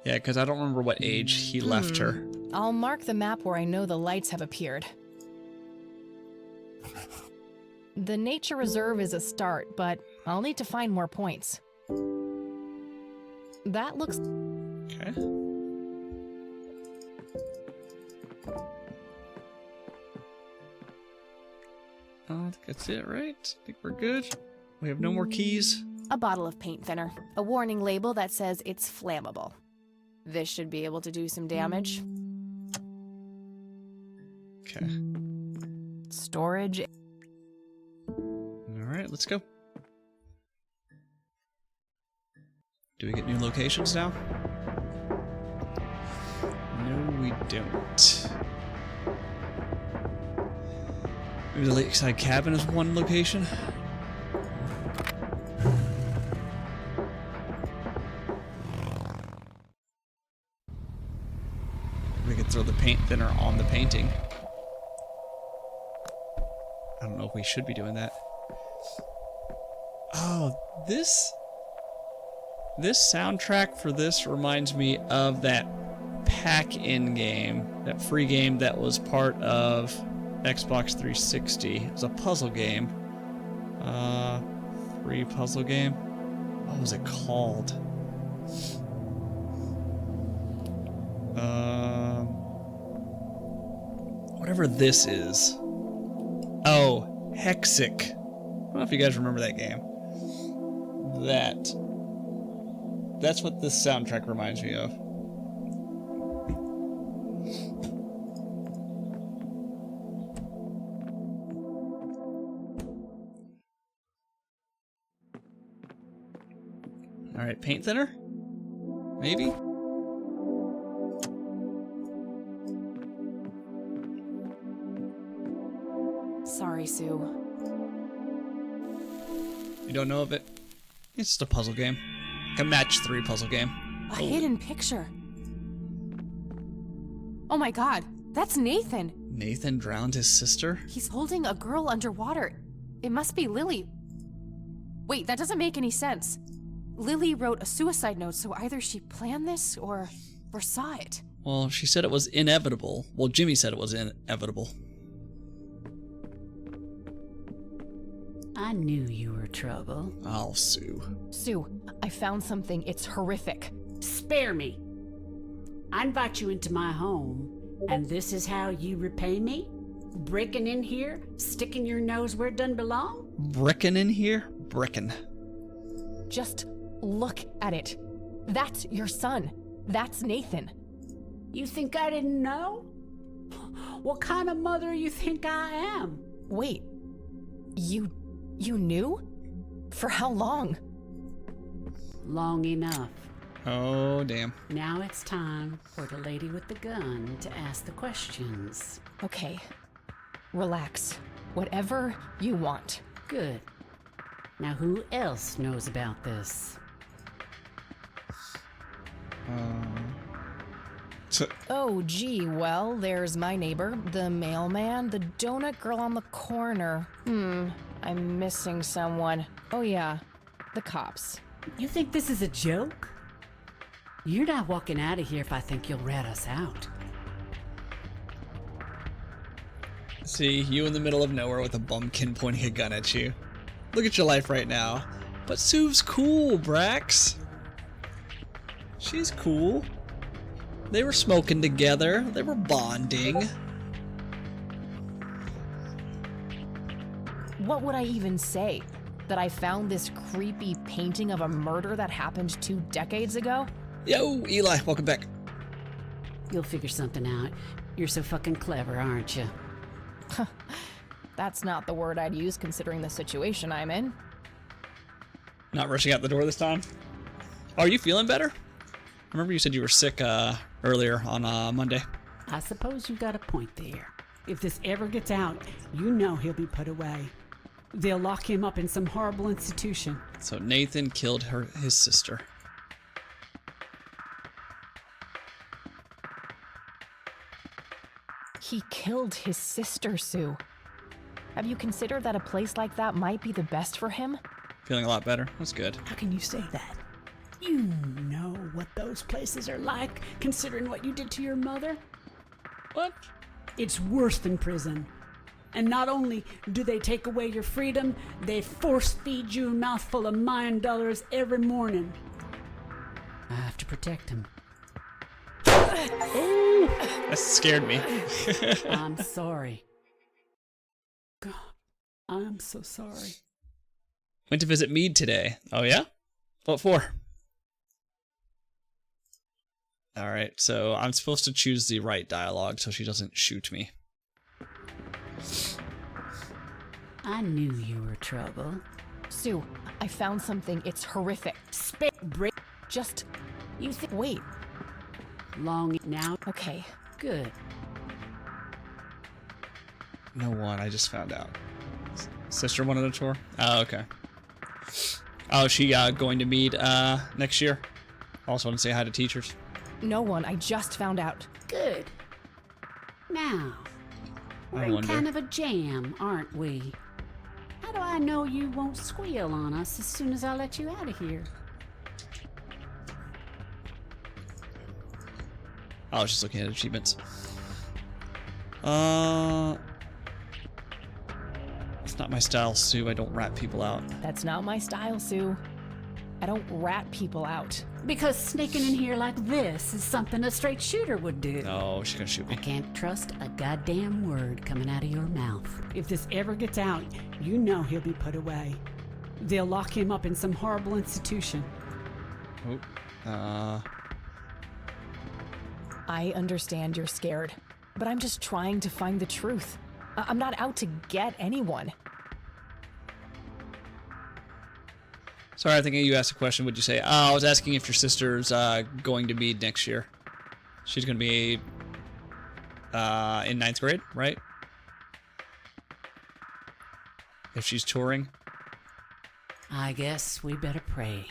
Yeah, because I don't remember what age he left her. I'll mark the map where I know the lights have appeared. The nature reserve is a start, but I'll need to find more points. That looks... Okay. I think that's it, right? I think we're good. We have no more keys. a bottle of paint thinner. A warning label that says it's flammable. This should be able to do some damage. Okay. Storage. Alright, let's go. Do we get new locations now? No, we don't. Maybe the lakeside cabin is one location. We could throw the paint thinner on the painting. I don't know if we should be doing that. Oh, this soundtrack for this reminds me of that Pack-In game, that free game that was part of Xbox 360. It was a puzzle game. Free puzzle game. What was it called? Whatever this is. Oh, Hexic. I don't know if you guys remember that game. That's what this soundtrack reminds me of. Alright, paint thinner? Maybe? Sorry, Sue. You don't know of it? It's just a puzzle game. Like a match 3 puzzle game. A hidden picture. Oh my god, that's Nathan. Nathan drowned his sister? He's holding a girl underwater. It must be Lily. Wait, that doesn't make any sense. Lily wrote a suicide note, so either she planned this or foresaw it. Well, she said it was inevitable. Well, Jimmy said it was inevitable. I knew you were trouble. Oh, Sue. Sue, I found something. It's horrific. Spare me. I invite you into my home, and this is how you repay me? Breaking in here, sticking your nose where it doesn't belong? Brickin' in here? Brickin'. Just look at it. That's your son. That's Nathan. You think I didn't know? What kind of mother you think I am? Wait, you knew? For how long? Long enough. Oh, damn. Now it's time for the lady with the gun to ask the questions. Okay, relax. Whatever you want. Good. Now who else knows about this? Oh, gee, well, there's my neighbor, the mailman, the donut girl on the corner. I'm missing someone. Oh yeah, the cops. You think this is a joke? You're not walking out of here if I think you'll rat us out. See, you in the middle of nowhere with a bumpkin pointing a gun at you. Look at your life right now. But Sue's cool, Brax. She's cool. They were smoking together. They were bonding. What would I even say? That I found this creepy painting of a murder that happened 2 decades ago? Yo, Eli, welcome back. You'll figure something out. You're so fucking clever, aren't you? That's not the word I'd use considering the situation I'm in. Not rushing out the door this time? Oh, are you feeling better? I remember you said you were sick earlier on Monday. I suppose you got a point there. If this ever gets out, you know he'll be put away. They'll lock him up in some horrible institution. So Nathan killed his sister. He killed his sister, Sue. Have you considered that a place like that might be the best for him? Feeling a lot better. That's good. How can you say that? You know what those places are like, considering what you did to your mother? What? It's worse than prison. And not only do they take away your freedom, they force feed you a mouthful of Mayan dollars every morning. I have to protect him. That scared me. I'm sorry. God, I'm so sorry. Went to visit Mead today. Oh, yeah? What for? Alright, so I'm supposed to choose the right dialogue so she doesn't shoot me. I knew you were trouble. Sue, I found something. It's horrific. Just... You think... Wait. Long now? Okay. Good. No one, I just found out. Sister wanted a tour? Oh, okay. Oh, she going to Mead next year? Also want to say hi to teachers. No one, I just found out. Good. Now, we're in kind of a jam, aren't we? How do I know you won't squeal on us as soon as I let you out of here? I was just looking at achievements. It's not my style, Sue. I don't rat people out. That's not my style, Sue. I don't rat people out. Because sneaking in here like this is something a straight shooter would do. No, she's gonna shoot me. I can't trust a goddamn word coming out of your mouth. If this ever gets out, you know he'll be put away. They'll lock him up in some horrible institution. Oh, I understand you're scared, but I'm just trying to find the truth. I'm not out to get anyone. Sorry, I think you asked a question. Would you say? I was asking if your sister's going to Mead next year. She's going to be in 9th grade, right? If she's touring. I guess we better pray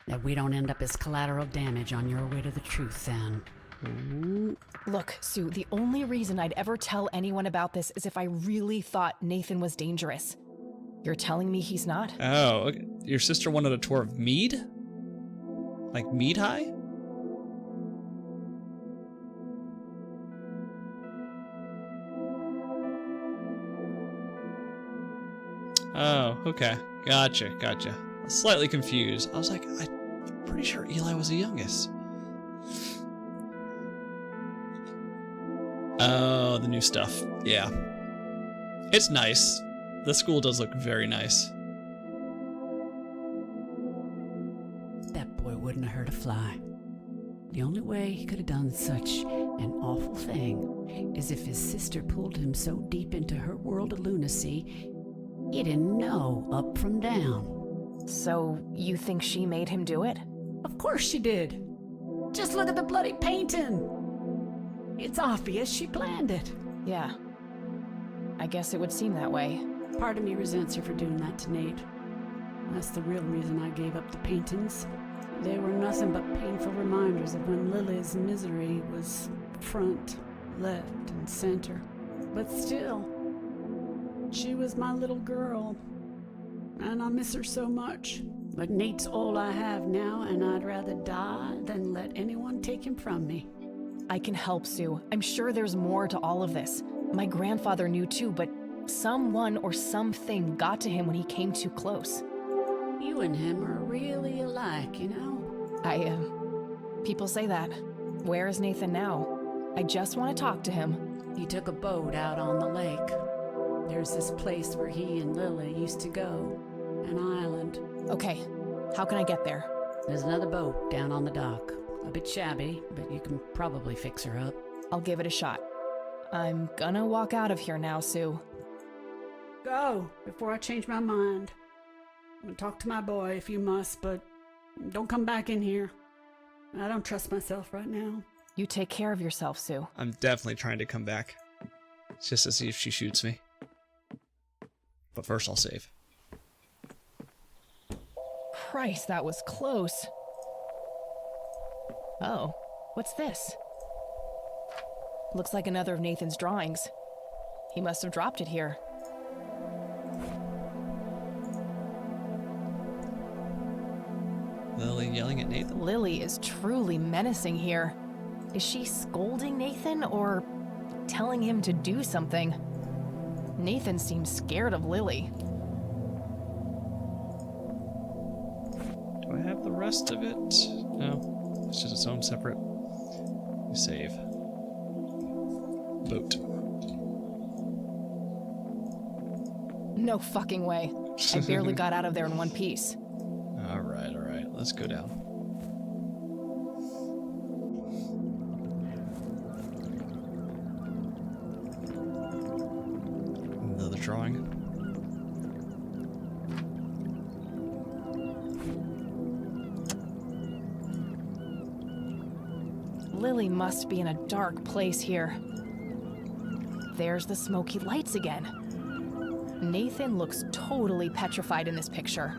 that we don't end up as collateral damage on your way to the truth then. Look, Sue, the only reason I'd ever tell anyone about this is if I really thought Nathan was dangerous. You're telling me he's not? Oh, okay. Your sister wanted a tour of Mead? Like Mead High? Oh, okay. Gotcha. I was slightly confused. I was like, I'm pretty sure Eli was the youngest. Oh, the new stuff. Yeah. It's nice. The school does look very nice. That boy wouldn't have hurt a fly. The only way he could have done such an awful thing is if his sister pulled him so deep into her world of lunacy, he didn't know up from down. So, you think she made him do it? Of course she did. Just look at the bloody painting. It's obvious she planned it. Yeah. I guess it would seem that way. Part of me resents her for doing that to Nate. That's the real reason I gave up the paintings. They were nothing but painful reminders of when Lily's misery was front, left, and center. But still, she was my little girl, and I miss her so much. But Nate's all I have now, and I'd rather die than let anyone take him from me. I can help, Sue. I'm sure there's more to all of this. My grandfather knew too, but someone or something got to him when he came too close. You and him are really alike, you know? People say that. Where is Nathan now? I just want to talk to him. He took a boat out on the lake. There's this place where he and Lily used to go. An island. Okay, how can I get there? There's another boat down on the dock. A bit shabby, but you can probably fix her up. I'll give it a shot. I'm gonna walk out of here now, Sue. Go, before I change my mind. I'm gonna talk to my boy if you must, but don't come back in here. I don't trust myself right now. You take care of yourself, Sue. I'm definitely trying to come back. Just to see if she shoots me. But first I'll save. Christ, that was close. Oh, what's this? Looks like another of Nathan's drawings. He must have dropped it here. Lily yelling at Nathan? Lily is truly menacing here. Is she scolding Nathan or telling him to do something? Nathan seems scared of Lily. Do I have the rest of it? No. It's just its own separate save. Boat. No fucking way. I barely got out of there in one piece. Alright, alright. Let's go down. Another drawing. Lily must be in a dark place here. There's the smoky lights again. Nathan looks totally petrified in this picture.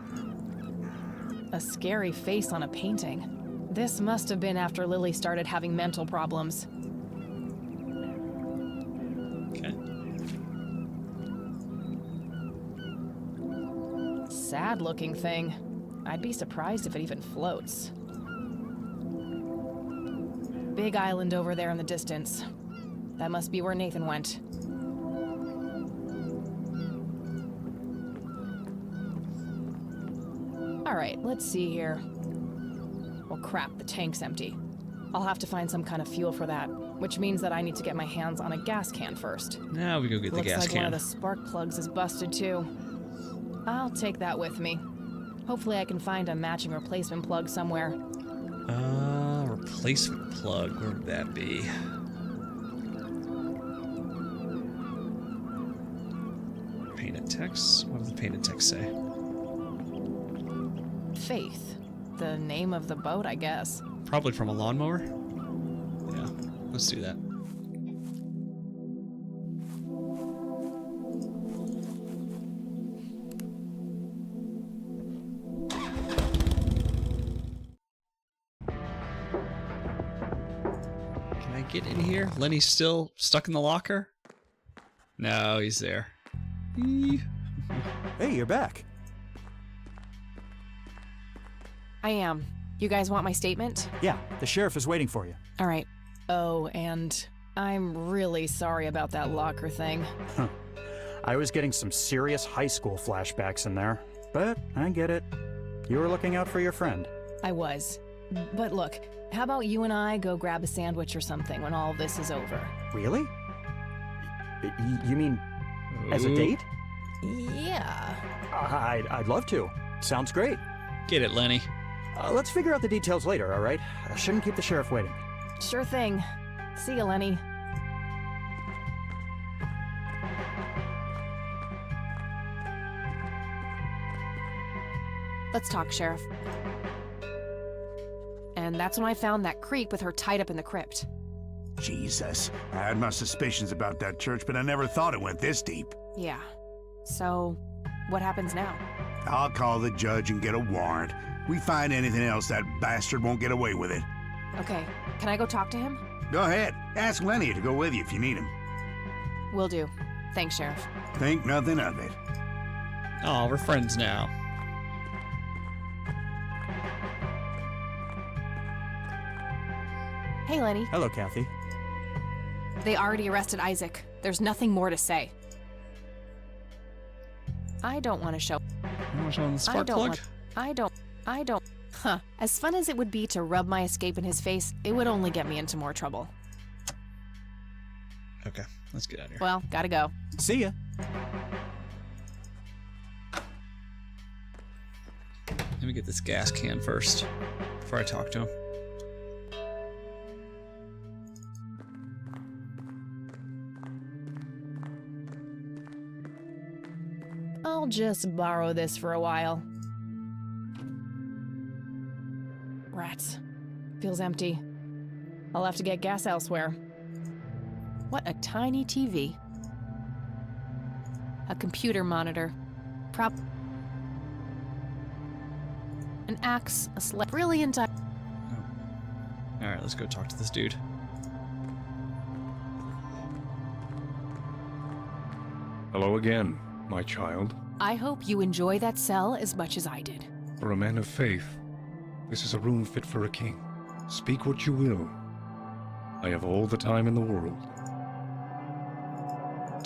A scary face on a painting. This must have been after Lily started having mental problems. Okay. Sad looking thing. I'd be surprised if it even floats. Big island over there in the distance. That must be where Nathan went. Alright, let's see here. Well, crap, the tank's empty. I'll have to find some kind of fuel for that, which means that I need to get my hands on a gas can first. Now we go get the gas Looks like can. one of the spark plugs is busted too. I'll take that with me. Hopefully I can find a matching replacement plug somewhere. Replacement plug. Where would that be? Painted text? What does the painted text say? Faith. The name of the boat, I guess. Probably from a lawnmower? Yeah, let's do that. Can I get in here? Lenny's still stuck in the locker? No, he's there. Eee. Hey, you're back. I am. You guys want my statement? Yeah, the sheriff is waiting for you. All right. Oh, and I'm really sorry about that locker thing. I was getting some serious high school flashbacks in there, but I get it. You were looking out for your friend. I was. But look, how about you and I go grab a sandwich or something when all this is over? Really? You mean as a Ooh. date? Yeah. I'd love to. Sounds great. Get it, Lenny. Let's figure out the details later, all right? I shouldn't keep the sheriff waiting. Sure thing. See you, Lenny. Let's talk, Sheriff. And that's when I found that creep with her tied up in the crypt. Jesus. I had my suspicions about that church, but I never thought it went this deep. Yeah. So, what happens now? I'll call the judge and get a warrant. We find anything else, that bastard won't get away with it. Okay, can I go talk to him? Go ahead. Ask Lenny to go with you if you need him. Will do. Thanks, Sheriff. Think nothing of it. Oh, we're friends now. Hey, Lenny. Hello, Kathy. They already arrested Isaac. There's nothing more to say. I don't want to show. You want to show him the spark plug? I don't. Huh. As fun as it would be to rub my escape in his face, it would only get me into more trouble. Okay, let's get out of here. Well, gotta go. See ya. Let me get this gas can first before I talk to him. I'll just borrow this for a while. Rats. Feels empty. I'll have to get gas elsewhere. What a tiny TV. A computer monitor. An axe, a sled. Brilliant. Alright, let's go talk to this dude. Hello again, my child. I hope you enjoy that cell as much as I did. For a man of faith, this is a room fit for a king. Speak what you will. I have all the time in the world.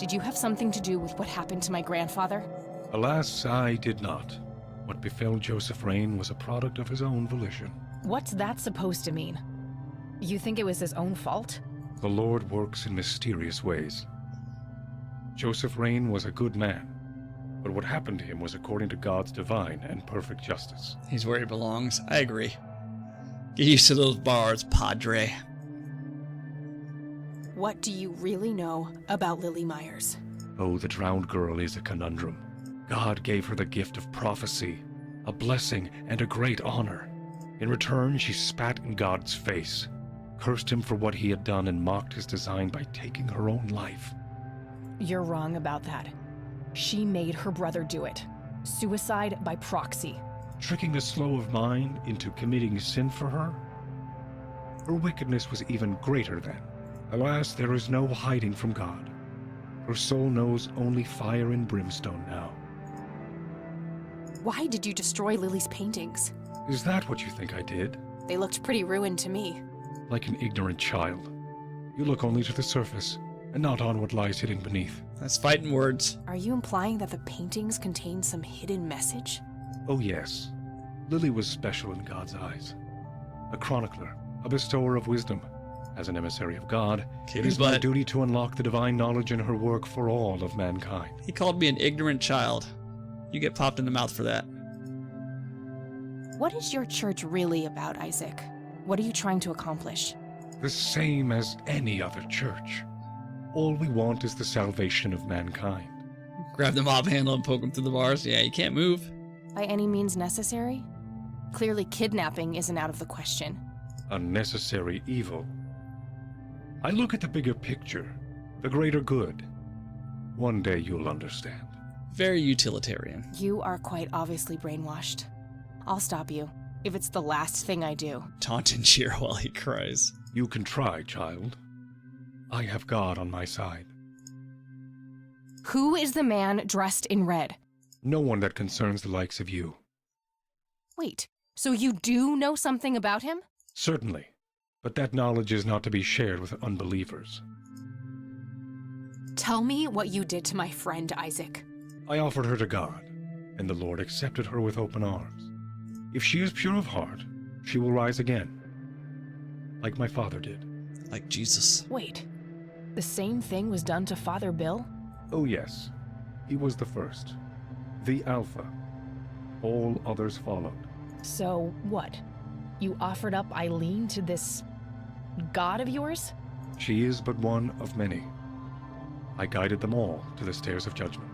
Did you have something to do with what happened to my grandfather? Alas, I did not. What befell Joseph Rain was a product of his own volition. What's that supposed to mean? You think it was his own fault? The Lord works in mysterious ways. Joseph Rain was a good man, but what happened to him was according to God's divine and perfect justice. He's where he belongs. I agree. Get used to those bars, Padre. What do you really know about Lily Myers? Oh, the drowned girl is a conundrum. God gave her the gift of prophecy, a blessing and a great honor. In return, she spat in God's face, cursed him for what he had done, and mocked his design by taking her own life. You're wrong about that. She made her brother do it. Suicide by proxy. Tricking the slow of mind into committing sin for her? Her wickedness was even greater then. Alas, there is no hiding from God. Her soul knows only fire and brimstone now. Why did you destroy Lily's paintings? Is that what you think I did? They looked pretty ruined to me. Like an ignorant child. You look only to the surface, and not on what lies hidden beneath. That's fighting words. Are you implying that the paintings contain some hidden message? Oh yes. Lily was special in God's eyes. A chronicler, a bestower of wisdom. As an emissary of God, it is my duty to unlock the divine knowledge in her work for all of mankind. He called me an ignorant child. You get popped in the mouth for that. What is your church really about, Isaac? What are you trying to accomplish? The same as any other church. All we want is the salvation of mankind. Grab the mob handle and poke him through the bars. Yeah, you can't move. By any means necessary? Clearly kidnapping isn't out of the question. Unnecessary evil. I look at the bigger picture, the greater good. One day you'll understand. Very utilitarian. You are quite obviously brainwashed. I'll stop you, if it's the last thing I do. Taunt and cheer while he cries. You can try, child. I have God on my side. Who is the man dressed in red? No one that concerns the likes of you. Wait, so you do know something about him? Certainly, but that knowledge is not to be shared with unbelievers. Tell me what you did to my friend, Isaac. I offered her to God, and the Lord accepted her with open arms. If she is pure of heart, she will rise again, like my father did. Like Jesus. Wait, the same thing was done to Father Bill? Oh yes, he was the first, the Alpha. All others followed. So what? You offered up Eileen to this god of yours? She is but one of many. I guided them all to the stairs of judgment.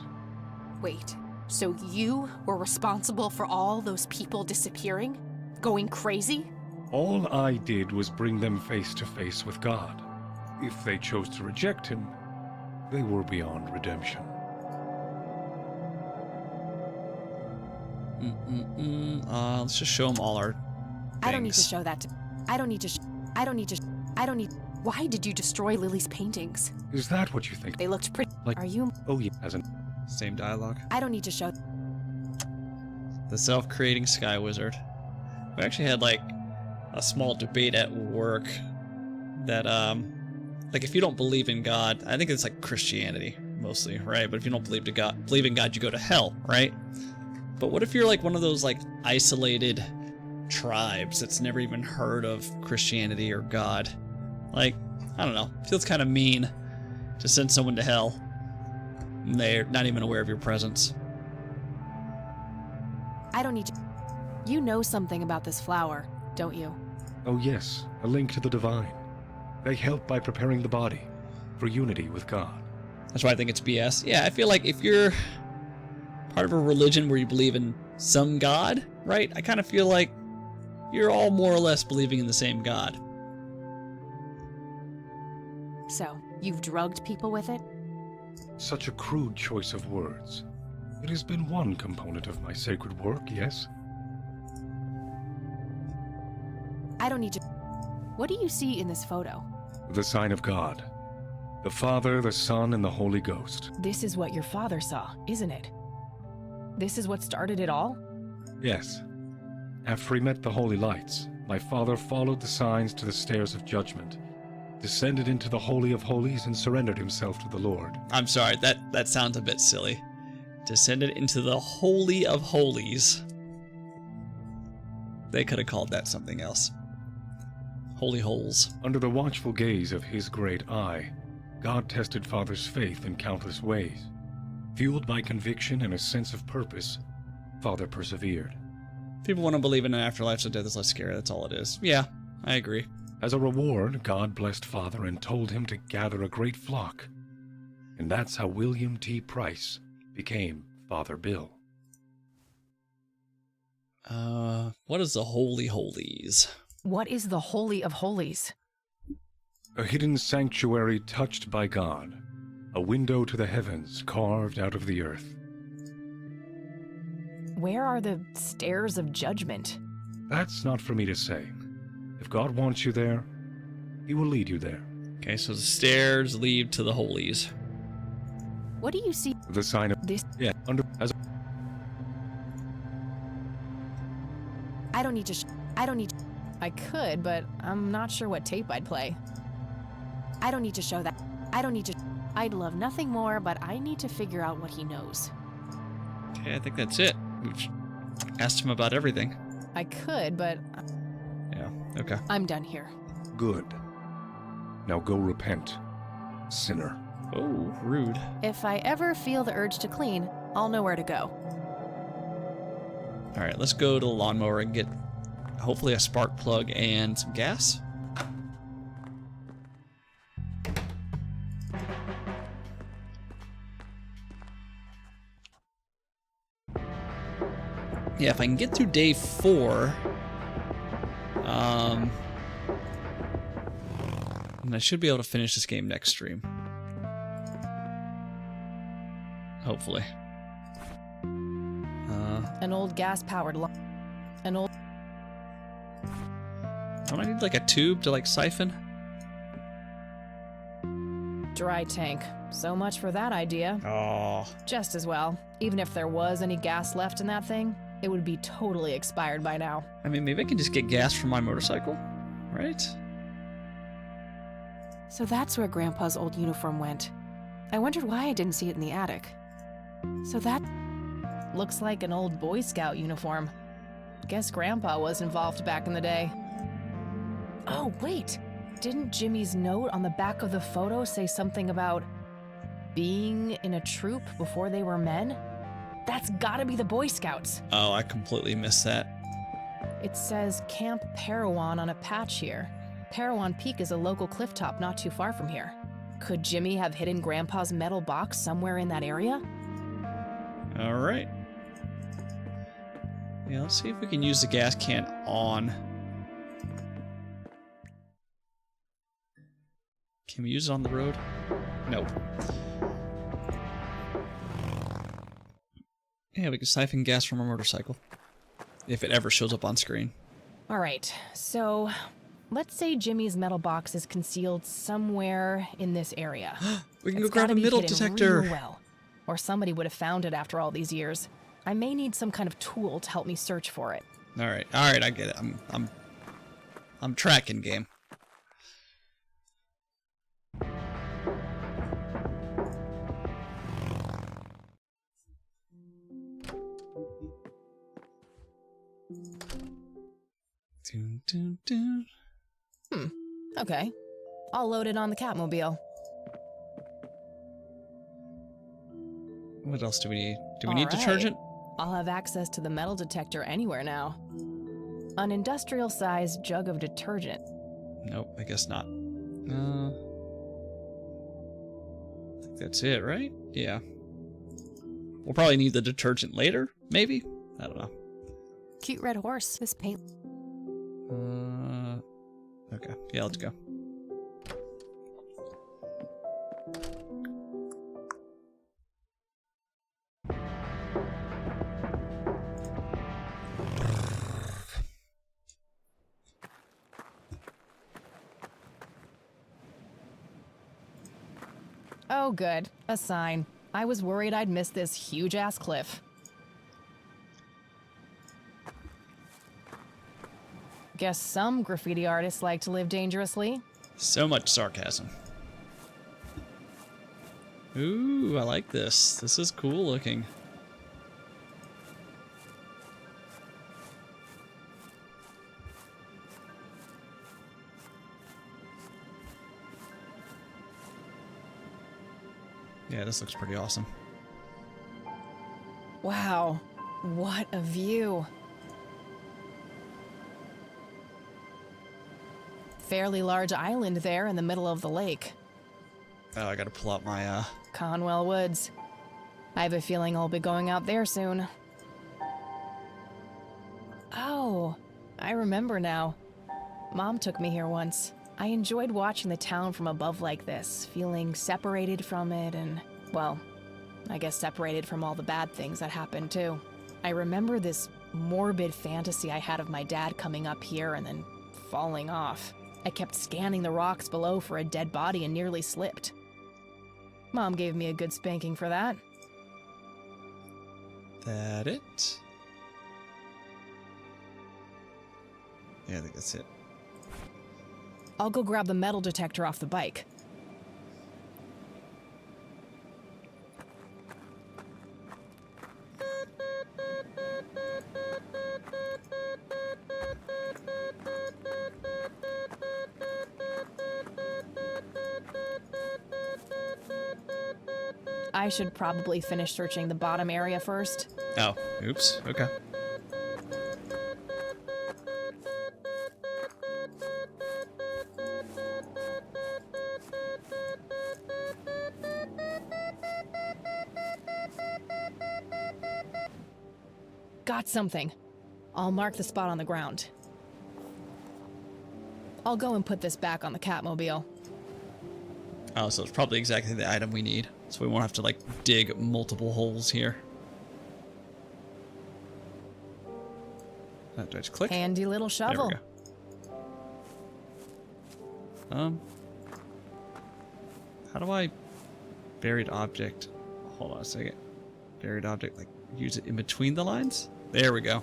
Wait, so you were responsible for all those people disappearing? Going crazy? All I did was bring them face to face with God. If they chose to reject him, they were beyond redemption. Let's just show them all our things. I don't need to show that to... Why did you destroy Lily's paintings? Is that what you think? They looked pretty... Like... Are you... Oh yeah, as an... Same dialogue. I don't need to show... The self-creating sky wizard. We actually had, like, a small debate at work that, like, if you don't believe in God, I think it's like Christianity, mostly, right? But if you don't believe in God, you go to hell, right? But what if you're, like, one of those, like, isolated tribes that's never even heard of Christianity or God? Like, I don't know. Feels kind of mean to send someone to hell. And they're not even aware of your presence. I don't need to... You know something about this flower, don't you? Oh yes, a link to the divine. They help by preparing the body for unity with God. That's why I think it's BS. Yeah, I feel like if you're part of a religion where you believe in some God, right? I kind of feel like you're all more or less believing in the same God. So, you've drugged people with it? Such a crude choice of words. It has been one component of my sacred work, yes? I don't need to... What do you see in this photo? The sign of God. The Father, the Son, and the Holy Ghost. This is what your father saw, isn't it? This is what started it all? Yes. After he met the holy lights, my father followed the signs to the stairs of judgment, descended into the Holy of Holies and surrendered himself to the Lord. I'm sorry, that sounds a bit silly. Descended into the Holy of Holies. They could have called that something else. Holy holes. Under the watchful gaze of his great eye, God tested Father's faith in countless ways. Fueled by conviction and a sense of purpose, Father persevered. People want to believe in an afterlife so death is less scary, that's all it is. Yeah, I agree. As a reward, God blessed Father and told him to gather a great flock. And that's how William T. Price became Father Bill. What is the Holy Holies? What is the Holy of Holies? A hidden sanctuary touched by God. A window to the heavens carved out of the earth. Where are the stairs of judgment? That's not for me to say. If God wants you there, he will lead you there. Okay, so the stairs lead to the holies. What do you see? The sign of This. Yeah, under as I don't need to. I could, but I'm not sure what tape I'd play. I don't need to show that. I'd love nothing more, but I need to figure out what he knows. Okay, I think that's it. We've asked him about everything. I could, but Yeah, okay. I'm done here. good. Now go repent, sinner. Oh, rude. If I ever feel the urge to clean, I'll know where to go. Alright, let's go to the lawnmower and get hopefully a spark plug and some gas. Yeah, if I can get through day 4, and I should be able to finish this game next stream. Hopefully. An old gas-powered Don't I need like a tube to like siphon? dry tank. So much for that idea. Oh. Just as well. Even if there was any gas left in that thing, it would be totally expired by now. I mean, maybe I can just get gas from my motorcycle, right? So that's where Grandpa's old uniform went. I wondered why I didn't see it in the attic. So that looks like an old Boy Scout uniform. Guess Grandpa was involved back in the day. Oh, wait. Didn't Jimmy's note on the back of the photo say something about being in a troop before they were men? That's gotta be the Boy Scouts. Oh, I completely missed that. It says Camp Parowan on a patch here. Parowan Peak is a local clifftop not too far from here. Could Jimmy have hidden Grandpa's metal box somewhere in that area? All right. Yeah, let's see if we can use the gas can on. Can we use it on the road? Nope. Yeah, we can siphon gas from our motorcycle. If it ever shows up on screen. All right, so let's say Jimmy's metal box is concealed somewhere in this area. We can It's go grab gotta a be metal hidden detector. real well, or somebody would have found it after all these years. I may need some kind of tool to help me search for it. All right, I get it. I'm tracking game. Dun, dun, dun. Okay, I'll load it on the Catmobile. What else do we need? Do we All need right. detergent? I'll have access to the metal detector anywhere now. An industrial-sized jug of detergent. Nope, I guess not. I think that's it, right? Yeah. We'll probably need the detergent later, maybe? I don't know. Cute red horse. This paint. Okay. Yeah, let's go. Oh, good. A sign. I was worried I'd miss this huge-ass cliff. Guess some graffiti artists like to live dangerously. So much sarcasm. Ooh, I like this. This is cool looking. Yeah, this looks pretty awesome. Wow, what a view. Fairly large island there in the middle of the lake. Oh, I gotta pull out my, Conwell Woods. I have a feeling I'll be going out there soon. Oh, I remember now. Mom took me here once. I enjoyed watching the town from above like this, feeling separated from it and, well, I guess separated from all the bad things that happened too. I remember this morbid fantasy I had of my dad coming up here and then falling off. I kept scanning the rocks below for a dead body and nearly slipped. Mom gave me a good spanking for that. That it? Yeah, I think that's it. I'll go grab the metal detector off the bike. I should probably finish searching the bottom area first. Oh, oops. Okay. Got something. I'll mark the spot on the ground. I'll go and put this back on the Catmobile. Oh, so it's probably exactly the item we need. So we won't have to, like, dig multiple holes here. Do I just click? Handy little shovel. There we go. How do I... Buried object. Hold on a second. Buried object, like, use it in between the lines? There we go.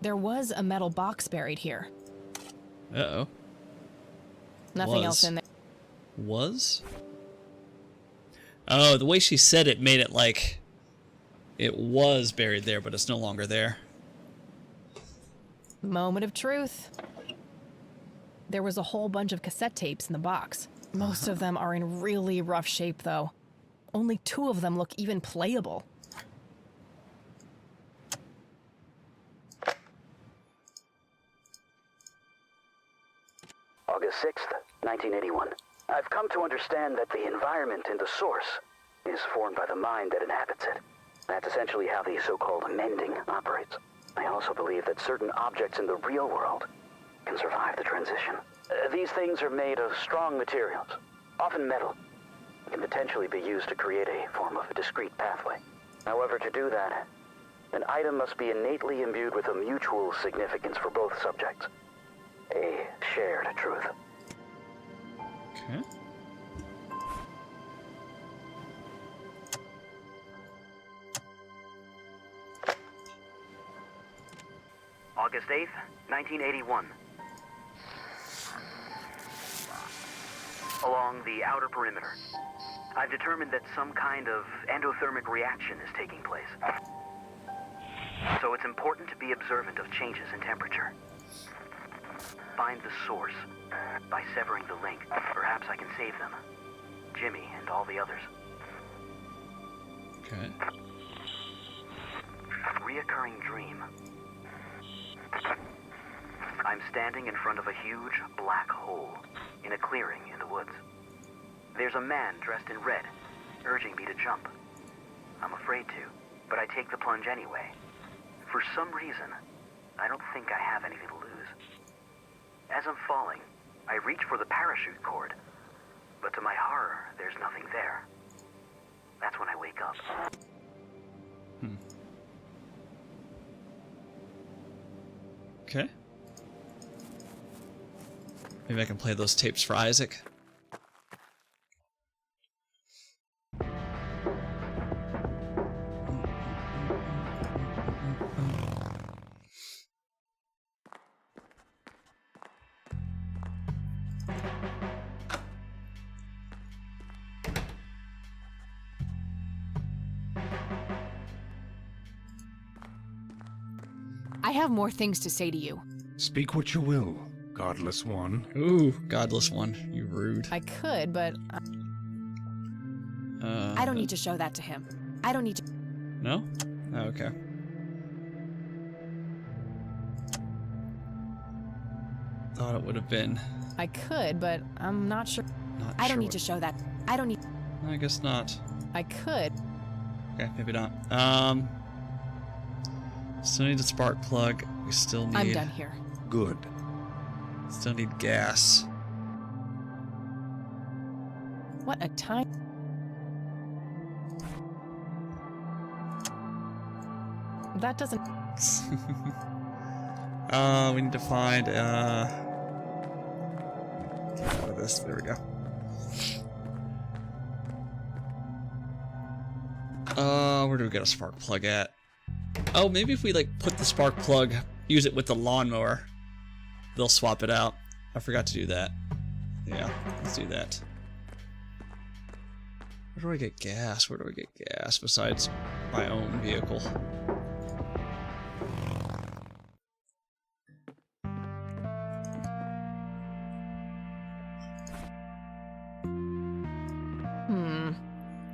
There was a metal box buried here. Uh-oh. Nothing else in there. Was? Oh, the way she said it made it like it was buried there, but it's no longer there. Moment of truth. There was a whole bunch of cassette tapes in the box. Most of them are in really rough shape, though. Only 2 of them look even playable. August 6th, 1981. I've come to understand that the environment in the source is formed by the mind that inhabits it. That's essentially how the so-called mending operates. I also believe that certain objects in the real world can survive the transition. These things are made of strong materials, often metal, and can potentially be used to create a form of a discrete pathway. However, to do that, an item must be innately imbued with a mutual significance for both subjects. A shared truth. Okay. August 8th, 1981. Along the outer perimeter, I've determined that some kind of endothermic reaction is taking place. So it's important to be observant of changes in temperature. Find the source. By severing the link, perhaps I can save them. Jimmy and all the others. Okay. Reoccurring dream. I'm standing in front of a huge black hole in a clearing in the woods. There's a man dressed in red, urging me to jump. I'm afraid to, but I take the plunge anyway. For some reason, I don't think I have anything to lose. As I'm falling, I reach for the parachute cord, but to my horror, there's nothing there. That's when I wake up. Okay. Maybe I can play those tapes for Isaac. I have more things to say to you. Speak what you will, godless one. Ooh, godless one. You rude. I could, but I don't need to show that to him. I don't need to. No? Oh, okay. Thought it would have been. I could, but I'm not sure. I don't need to show that. I don't need. I guess not. I could. Okay, maybe not. Still need a spark plug. We still need. I'm done here. Good. Still need gas. What a time. That doesn't. We need to find. Get out of this. There we go. Where do we get a spark plug at? Oh, maybe if we like put the spark plug, use it with the lawnmower, they'll swap it out. I forgot to do that. Yeah, let's do that. Where do I get gas? Where do I get gas besides my own vehicle?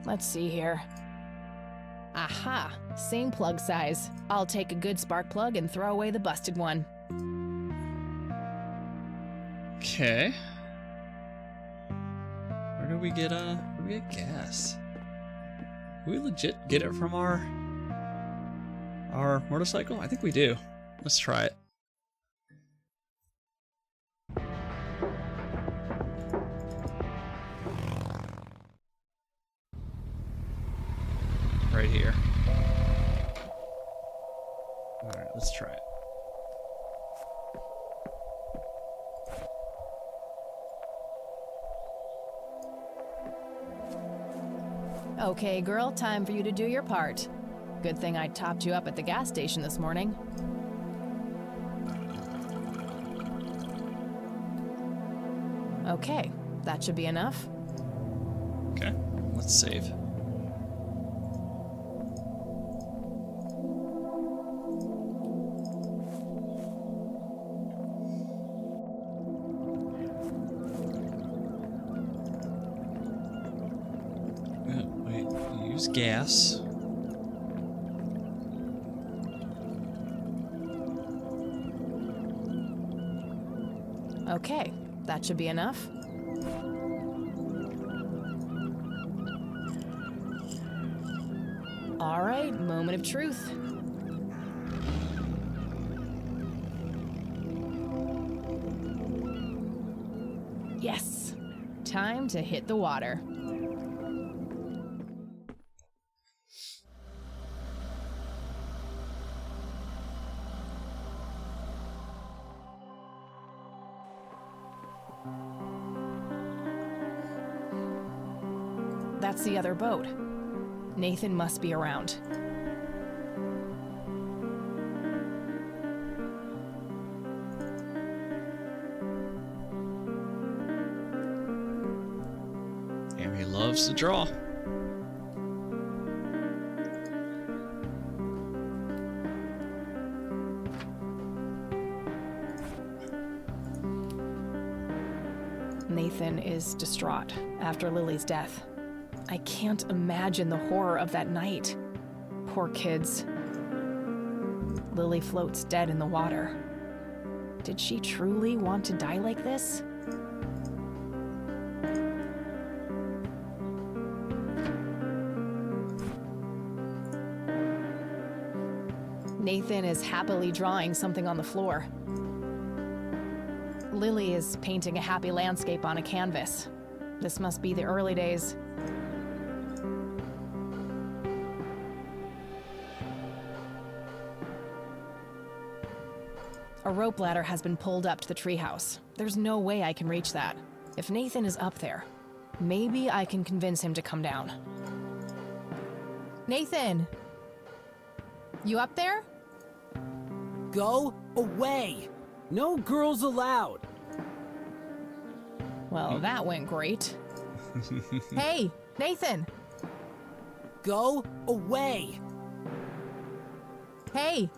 Let's see here. Aha! Same plug size. I'll take a good spark plug and throw away the busted one. Okay. Where do we get gas? Do we legit get it from our motorcycle? I think we do. Let's try it. Right here. Alright, let's try it. Okay, girl, time for you to do your part. Good thing I topped you up at the gas station this morning. Okay, that should be enough. Okay, let's save. Use gas. Okay, that should be enough. All right, moment of truth. Yes, time to hit the water. That's the other boat. Nathan must be around. And he loves to draw. Nathan is distraught after Lily's death. I can't imagine the horror of that night. Poor kids. Lily floats dead in the water. Did she truly want to die like this? Nathan is happily drawing something on the floor. Lily is painting a happy landscape on a canvas. This must be the early days. A rope ladder has been pulled up to the treehouse. There's no way I can reach that. If Nathan is up there, maybe I can convince him to come down. Nathan! You up there? Go away! No girls allowed! Well, that went great. Hey, Nathan! Go away! Hey!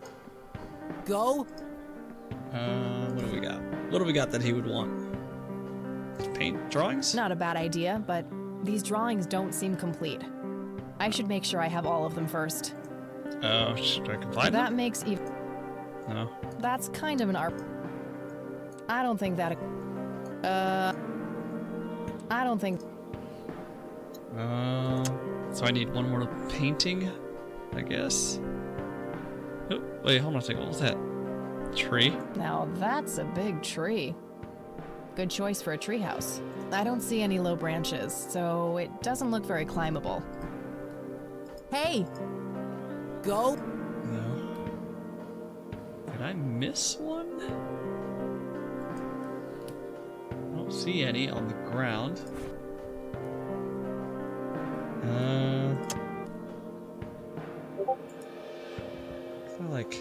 Go? What do we got? What do we got that he would want? Paint drawings? Not a bad idea, but these drawings don't seem complete. I should make sure I have all of them first. Oh, should I find That them? makes even. No. That's kind of an art. I don't think that. I don't think. So I need one more painting, I guess. Oh, wait, hold on a second. What was that? Tree? Now that's a big tree. Good choice for a treehouse. I don't see any low branches, so it doesn't look very climbable. Hey! Go? No. Did I miss one? I don't see any on the ground. I feel like...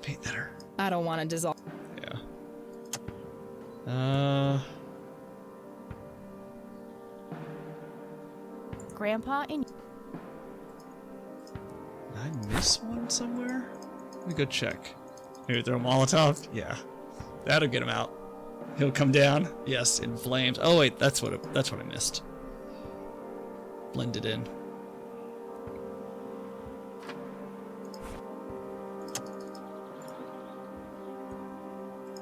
Paint thinner. I don't want to dissolve. Yeah. Grandpa and. Did I miss one somewhere? Let me go check. Maybe throw a Molotov? Yeah. That'll get him out. He'll come down. Yes, in flames. Oh wait, that's what I missed. Blended in.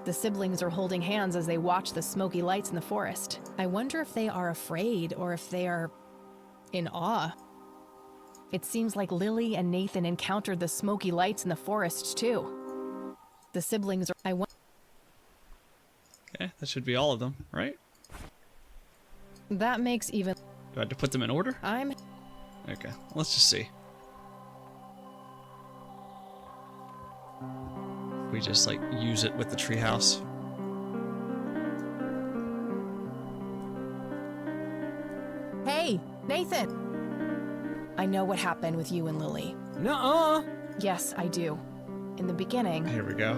The siblings are holding hands as they watch the smoky lights in the forest. I wonder if they are afraid or if they are in awe. It seems like Lily and Nathan encountered the smoky lights in the forest too. The siblings are. Okay, that should be all of them, right? That makes even. Do I have to put them in order? I'm. Okay, let's just see. We just like use it with the treehouse. Hey, Nathan! I know what happened with you and Lily. Nuh-uh. Yes, I do. In the beginning. Here we go.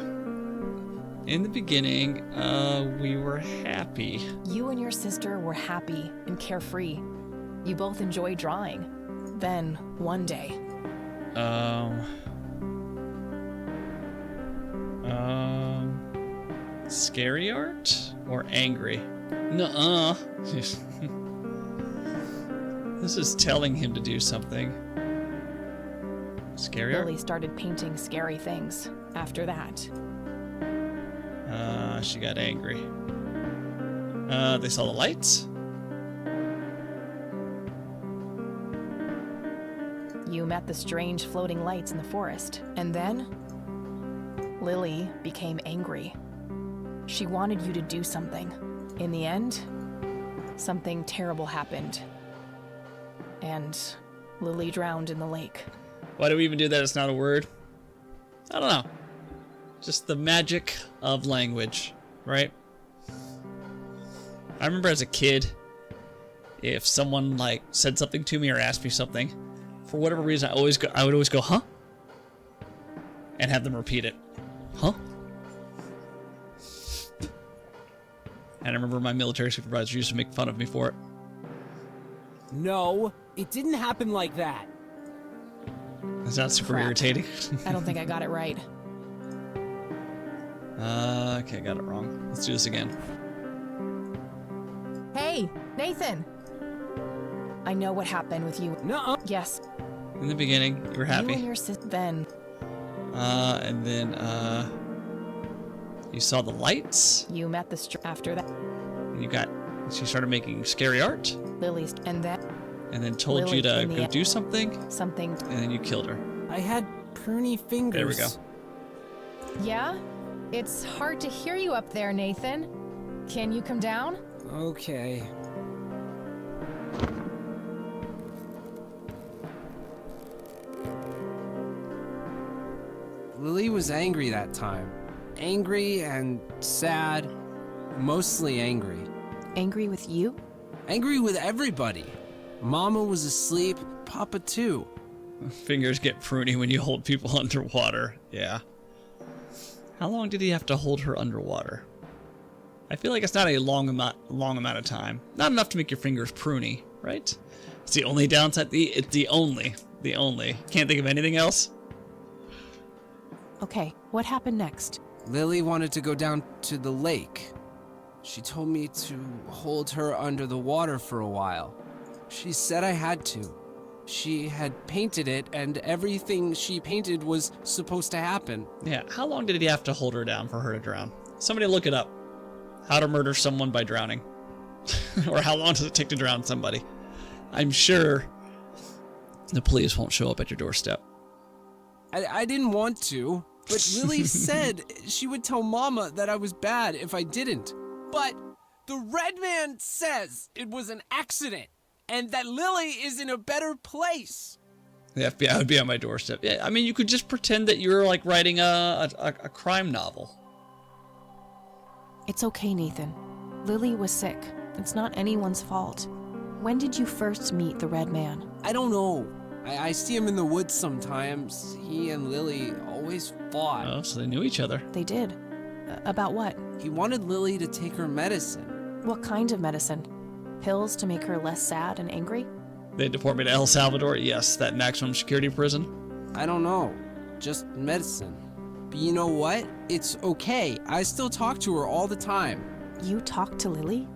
In the beginning, we were happy. You and your sister were happy and carefree. You both enjoyed drawing. Then, one day. Scary art or angry? Nuh-uh. This is telling him to do something. Scary art? Lily started painting scary things after that. She got angry. They saw the lights? You met the strange floating lights in the forest, and then Lily became angry. She wanted you to do something. In the end, something terrible happened. And Lily drowned in the lake. Why do we even do that? It's not a word. I don't know. Just the magic of language, right? I remember as a kid, if someone like said something to me or asked me something, for whatever reason, I would always go, huh? And have them repeat it. Huh? And I remember my military supervisor used to make fun of me for it. No, it didn't happen like that. Is that super Crap. irritating? I don't think I got it right. Okay, got it wrong. Let's do this again. Hey, Nathan! I know what happened with you. Nuh-uh. Yes. In the beginning, you were happy. You and your sister. Then. And then, you saw the lights. You met the after that. She started making scary art. Lily's, and then. And then told Lily you to in the go end. do something. Something. And then you killed her. I had pruny fingers. There we go. Yeah? It's hard to hear you up there, Nathan. Can you come down? Okay. Lily was angry that time. Angry and sad. Mostly angry. Angry with you? Angry with everybody. Mama was asleep, Papa too. Fingers get pruny when you hold people underwater. Yeah. How long did he have to hold her underwater? I feel like it's not a long amount of time. Not enough to make your fingers pruny, right? It's the only downside. It's the only. Can't think of anything else. Okay, what happened next? Lily wanted to go down to the lake. She told me to hold her under the water for a while. She said I had to. She had painted it, and everything she painted was supposed to happen. Yeah, how long did he have to hold her down for her to drown? Somebody look it up. How to murder someone by drowning. Or how long does it take to drown somebody? I'm sure the police won't show up at your doorstep. I didn't want to, but Lily said she would tell Mama that I was bad if I didn't. But the Red Man says it was an accident, and that Lily is in a better place. The FBI would be on my doorstep. Yeah, I mean, you could just pretend that you're like writing a crime novel. It's okay, Nathan. Lily was sick. It's not anyone's fault. When did you first meet the Red Man? I don't know. I see him in the woods sometimes. He and Lily always fought. Oh, so they knew each other. They did. About what? He wanted Lily to take her medicine. What kind of medicine? Pills to make her less sad and angry? They deport me to El Salvador? Yes, that maximum security prison. I don't know. Just medicine. But you know what? It's okay. I still talk to her all the time. You talk to Lily?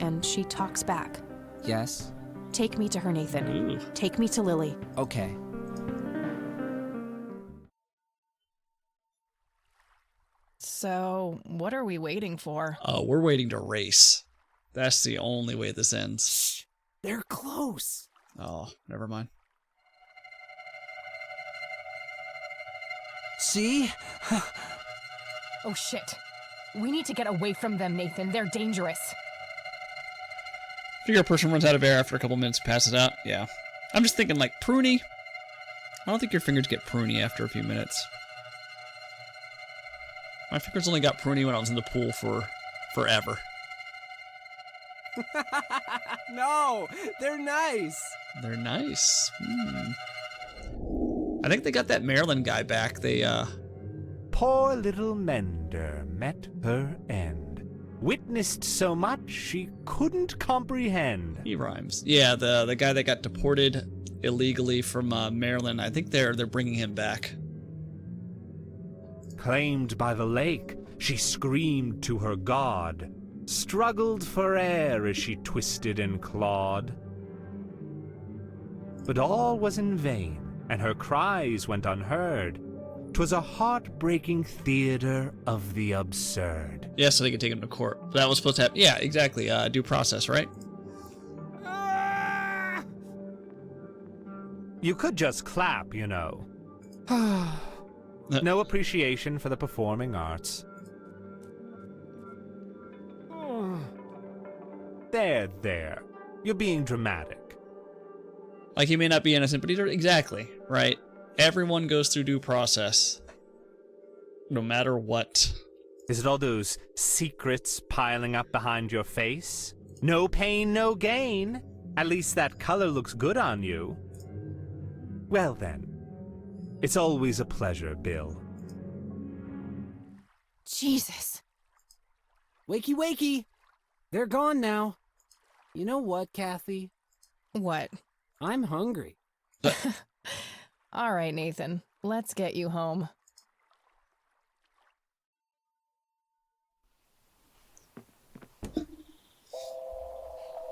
And she talks back? Yes. Take me to her, Nathan. Ooh. Take me to Lily. Okay. So, what are we waiting for? We're waiting to race. That's the only way this ends. Shh! They're close. Oh, never mind. See? Oh shit. We need to get away from them, Nathan. They're dangerous. Figure a person runs out of air after a couple minutes, passes out. Yeah. I'm just thinking like pruny. I don't think your fingers get pruny after a few minutes. My fingers only got pruny when I was in the pool for forever. No, they're nice. They're nice. I think they got that Maryland guy back. They, Poor little Mender met her end. Witnessed so much she couldn't comprehend. He rhymes. Yeah, the guy that got deported illegally from Maryland. I think they're bringing him back. Claimed by the lake, she screamed to her god. Struggled for air as she twisted and clawed. But all was in vain, and her cries went unheard. 'Twas a heartbreaking theater of the absurd. Yeah, so they could take him to court. That was supposed to happen. Yeah, exactly. Due process, right? You could just clap, you know. No appreciation for the performing arts. There. You're being dramatic. Like he may not be innocent, but he's exactly right. Everyone goes through due process, no matter what. Is it all those secrets piling up behind your face? No pain, no gain. At least that color looks good on you. Well then, it's always a pleasure, Bill. Jesus. Wakey, wakey. They're gone now. You know what, Kathy? What? I'm hungry. All right, Nathan. Let's get you home.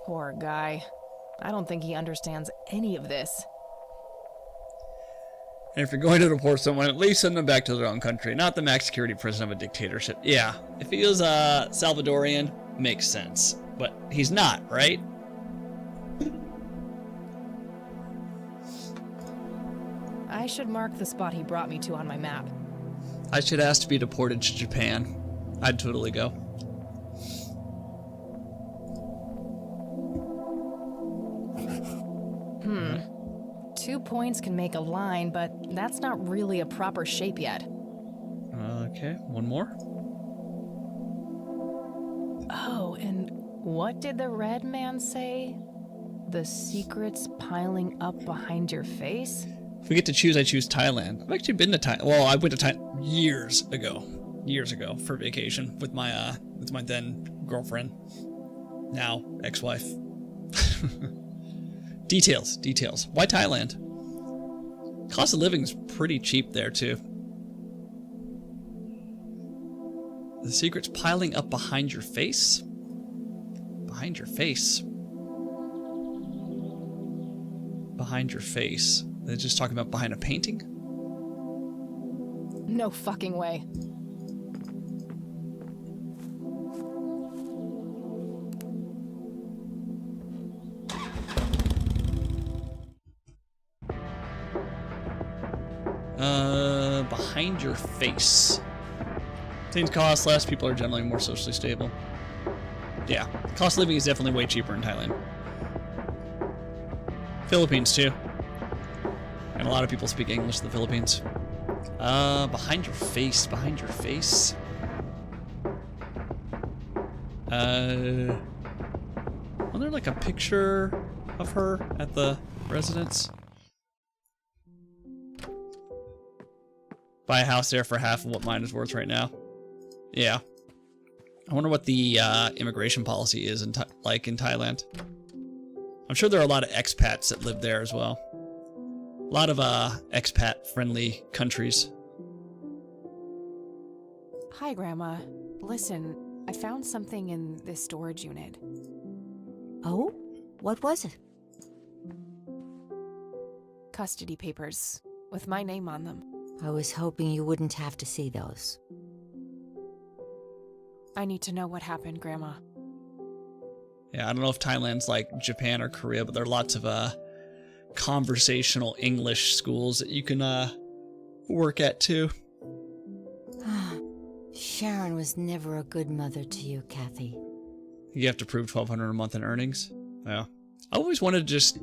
Poor guy. I don't think he understands any of this. And if you're going to deport someone, at least send them back to their own country, not the max security prison of a dictatorship. Yeah, if he was Salvadorian, makes sense. But he's not, right? I should mark the spot he brought me to on my map. I should ask to be deported to Japan. I'd totally go. Hmm. 2 points can make a line, but that's not really a proper shape yet. Okay, one more. Oh, and what did the Red Man say? The secrets piling up behind your face? If we get to choose, I choose Thailand. I've actually been to Thailand. Well, I went to Thailand years ago for vacation with my with my then girlfriend, now ex-wife. Details. Why Thailand? Cost of living is pretty cheap there too. The secret's piling up behind your face? Behind your face? Behind your face? They're just talking about behind a painting? No fucking way. Behind your face. Things cost less, people are generally more socially stable. Yeah, cost of living is definitely way cheaper in Thailand. Philippines too. And a lot of people speak English in the Philippines. Behind your face, behind your face. Wasn't there like a picture of her at the residence? Buy a house there for half of what mine is worth right now. Yeah. I wonder what the immigration policy is in Thailand. I'm sure there are a lot of expats that live there as well. A lot of expat-friendly countries. Hi, Grandma. Listen, I found something in this storage unit. Oh? What was it? Custody papers with my name on them. I was hoping you wouldn't have to see those. I need to know what happened, Grandma. Yeah, I don't know if Thailand's like Japan or Korea, but there are lots of conversational English schools that you can work at too. Sharon was never a good mother to you, Kathy. You have to prove $1,200 a month in earnings. Yeah, I always wanted to just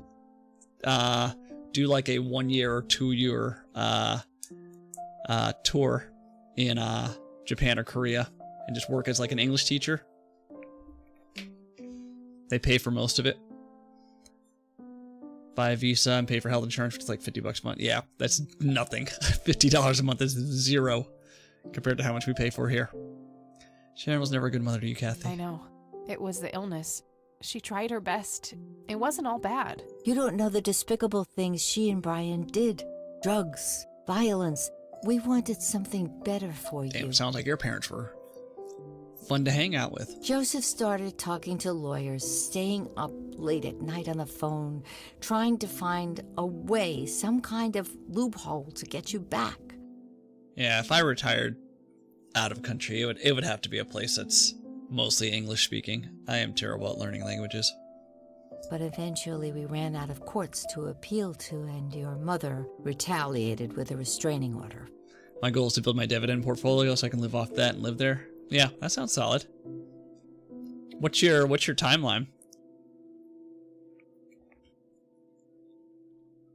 do like a 1 year or 2 year tour in Japan or Korea and just work as like an English teacher. They pay for most of it. Buy a visa and pay for health insurance, which is like $50 a month. Yeah, that's nothing. $50 a month is zero compared to how much we pay for here. Sharon was never a good mother to you, Kathy. I know. It was the illness. She tried her best. It wasn't all bad. You don't know the despicable things she and Brian did. Drugs, violence. We wanted something better for you. Damn, it sounds like your parents were fun to hang out with. Joseph started talking to lawyers, staying up late at night on the phone, trying to find a way, some kind of loophole to get you back. Yeah, if I retired out of country, it would have to be a place that's mostly English speaking. I am terrible at learning languages. But eventually we ran out of courts to appeal to, and your mother retaliated with a restraining order. My goal is to build my dividend portfolio so I can live off that and live there. Yeah, that sounds solid. What's your timeline?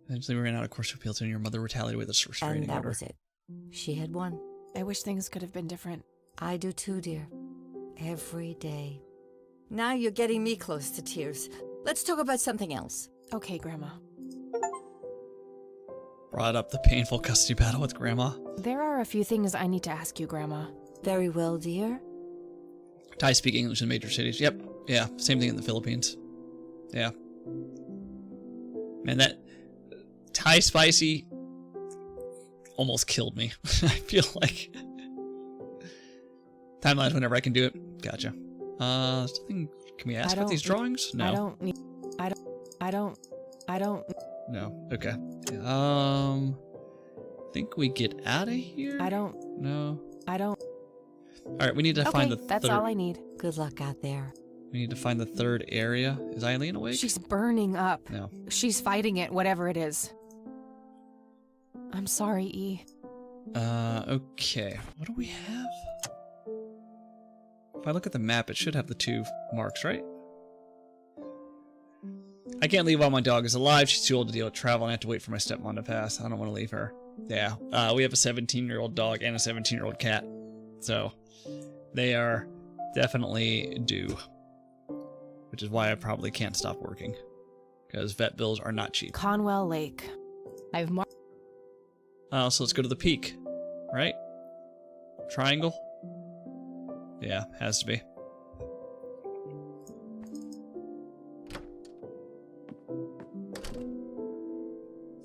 Eventually we ran out of courts to appeal to, and your mother retaliated with a restraining order. And that was it. She had won. I wish things could have been different. I do too, dear. Every day. Now you're getting me close to tears. Let's talk about something else. Okay, Grandma. Brought up the painful custody battle with Grandma. There are a few things I need to ask you, Grandma. Very well, dear. Thai speak English in major cities. Yep. Yeah. Same thing in the Philippines. Yeah. Man, that Thai spicy almost killed me. I feel like. Timelines whenever I can do it. Gotcha. Something. Can we ask about these drawings? No. I don't. No. Okay. Think we get out of here? I don't. No. I don't. All right, we need to find the that's third. all I need. Good luck out there. We need to find the third area. Is Eileen awake? She's burning up. No. She's fighting it, whatever it is. I'm sorry, E. Okay. What do we have? If I look at the map, it should have the 2 marks, right? I can't leave while my dog is alive. She's too old to deal with travel, and I have to wait for my stepmom to pass. I don't want to leave her. Yeah. We have a 17-year-old dog and a 17-year-old cat. So, they are definitely due. Which is why I probably can't stop working. Because vet bills are not cheap. Conwell Lake. I've marked. So let's go to the peak. Right? Triangle? Yeah, has to be.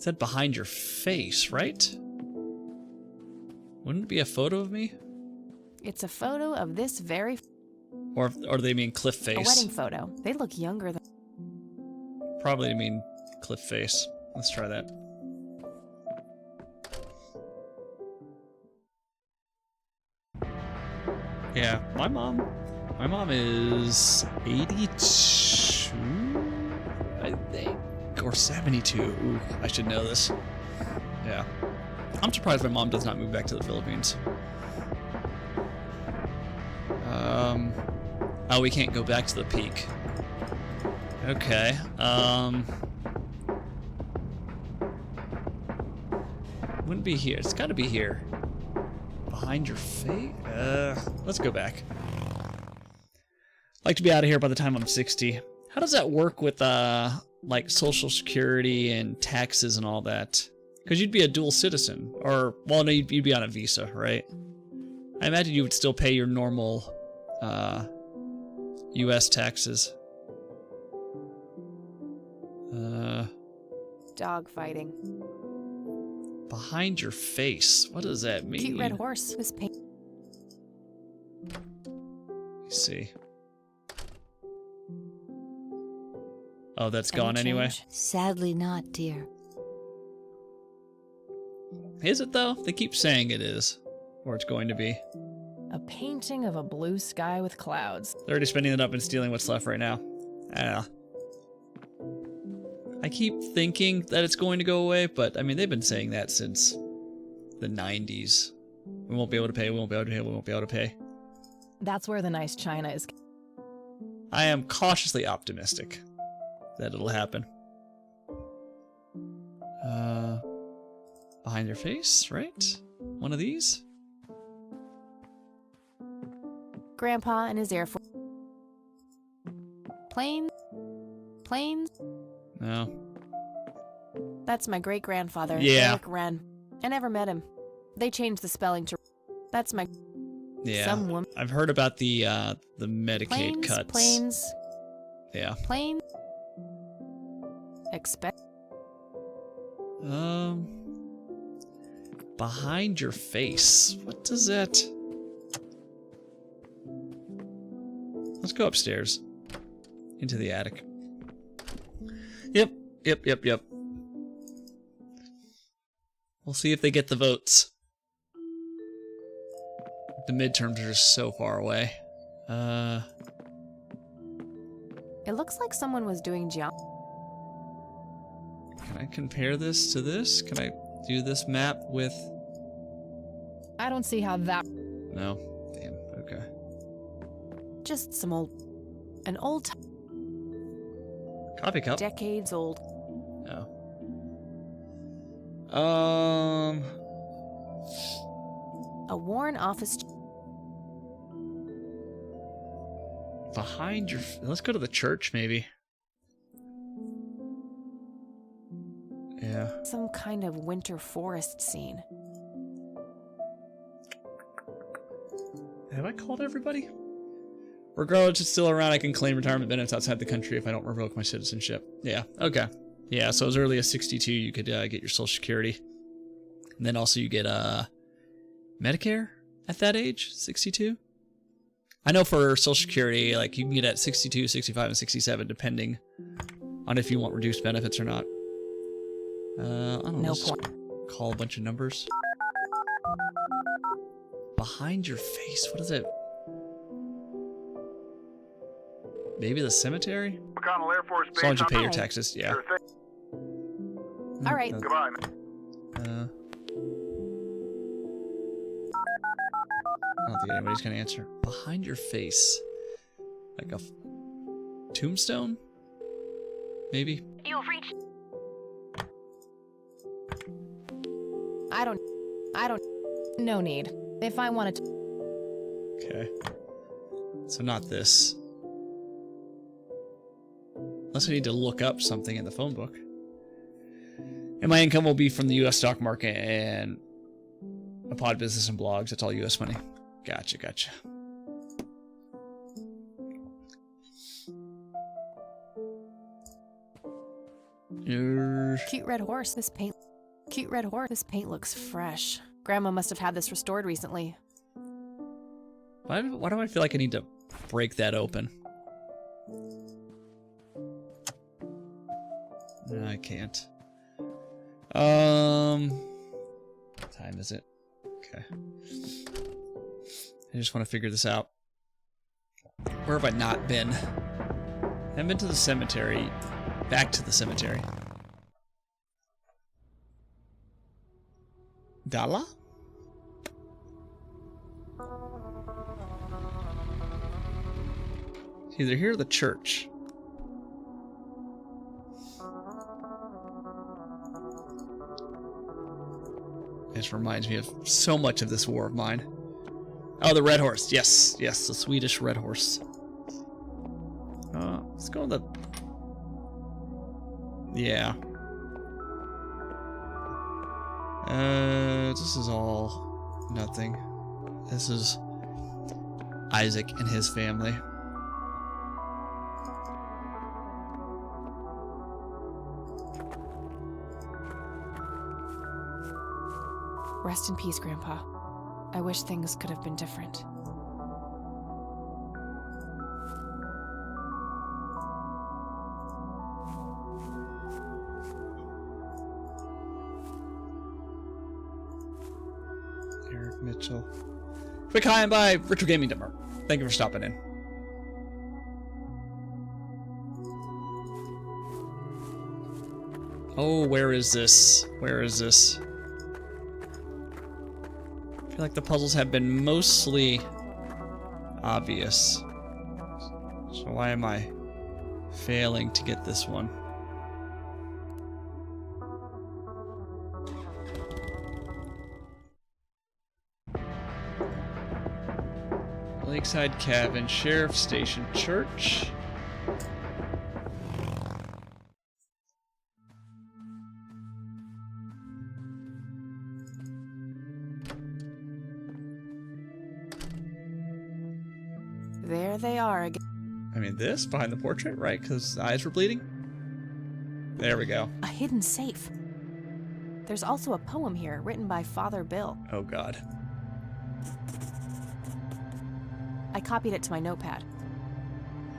It said behind your face, right? Wouldn't it be a photo of me? It's a photo of this very... Or do they mean cliff face? A wedding photo. They look younger than... Probably mean cliff face. Let's try that. Yeah, my mom is 82, I think, or 72. Ooh, I should know this. Yeah. I'm surprised my mom does not move back to the Philippines. Oh, we can't go back to the peak. Okay, wouldn't be here. It's gotta be here. Behind your face? Let's go back. I'd like to be out of here by the time I'm 60. How does that work with, like, Social Security and taxes and all that? Because you'd be a dual citizen. Or, well, no, you'd be on a visa, right? I imagine you would still pay your normal, U.S. taxes. Dog fighting. Behind your face. What does that mean? Cute red horse. This paint. Let's see. Oh, that's gone anyway. Sadly not, dear. Is it though? They keep saying it is. Or it's going to be. A painting of a blue sky with clouds. They're already spending it up and stealing what's left right now. I keep thinking that it's going to go away, but I mean, they've been saying that since the 90s. We won't be able to pay, we won't be able to pay, we won't be able to pay. That's where the nice china is. I am cautiously optimistic that it'll happen. Behind your face, right? One of these? Grandpa and his Air Force. Planes? No. That's my great-grandfather, Yeah. Eric Wren. I never met him. They changed the spelling to... That's my... Yeah. Some woman... I've heard about the Medicaid cuts. Planes. Yeah. Planes. Expect... Behind your face. What does that... Let's go upstairs. Into the attic. Yep. We'll see if they get the votes. The midterms are just so far away. It looks like someone was doing Can I compare this to this? Can I do this map with... I don't see how that... No. Damn. Okay. Just some old... An old... Coffee cup. Decades old. No. A worn office... Behind your... Let's go to the church, maybe. Yeah. Some kind of winter forest scene. Have I called everybody? Regardless, it's still around. I can claim retirement benefits outside the country if I don't revoke my citizenship. Yeah, okay. Yeah, so as early as 62, you could get your Social Security. And then also you get Medicare at that age, 62. I know for Social Security, like you can get at 62, 65, and 67, depending on if you want reduced benefits or not. I don't know. No point. Call a bunch of numbers. Behind your face, what is it? Maybe the cemetery? McConnell Air Force Base. As long as you pay your taxes, yeah. All right. Goodbye, man. I don't think anybody's gonna answer. Behind your face. Like a tombstone? Maybe? You've reached... I don't... No need. If I wanted to... Okay. So not this. Unless I need to look up something in the phone book. And my income will be from the U.S. stock market and a pod business and blogs. That's all U.S. money. Gotcha. Cute red horse. This paint. Cute red horse. This paint looks fresh. Grandma must have had this restored recently. Why do I feel like I need to break that open? No, I can't. What time is it? Okay. I just want to figure this out. Where have I not been? I haven't been to the cemetery. Back to the cemetery. Dala? It's either here or the church. This reminds me of so much of this war of mine. Oh, the red horse. Yes, yes, the Swedish red horse. Let's go with the... Yeah. This is all nothing. This is Isaac and his family. Rest in peace, Grandpa. I wish things could have been different. Eric Mitchell. Quick hi and by Retro Gaming Network. Thank you for stopping in. Oh, where is this? Where is this? I feel like the puzzles have been mostly obvious. So why am I failing to get this one? Lakeside Cabin, Sheriff Station, Church. There they are again. I mean, this behind the portrait, right? Because the eyes were bleeding. There we go. A hidden safe. There's also a poem here written by Father Bill. Oh, God. I copied it to my notepad.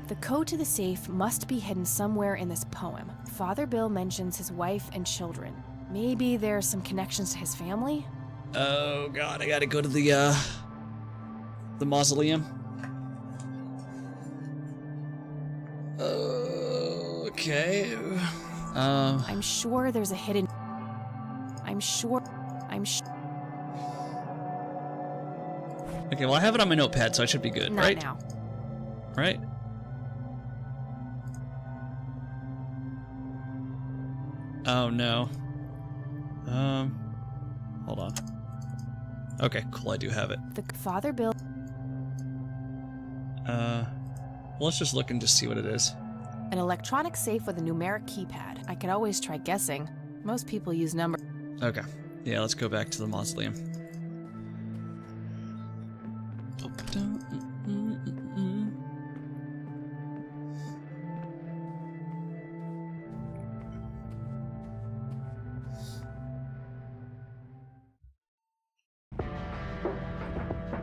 The code to the safe must be hidden somewhere in this poem. Father Bill mentions his wife and children. Maybe there's some connections to his family? Oh, God, I gotta go to the mausoleum. Okay. I'm sure there's a hidden... Okay, well, I have it on my notepad, so I should be good, Not right? now. Right? Oh, no. Hold on. Okay, cool, I do have it. The Father Bill... Well, let's just look and just see what it is. An electronic safe with a numeric keypad. I could always try guessing. Most people use numbers. Okay. Yeah, let's go back to the mausoleum.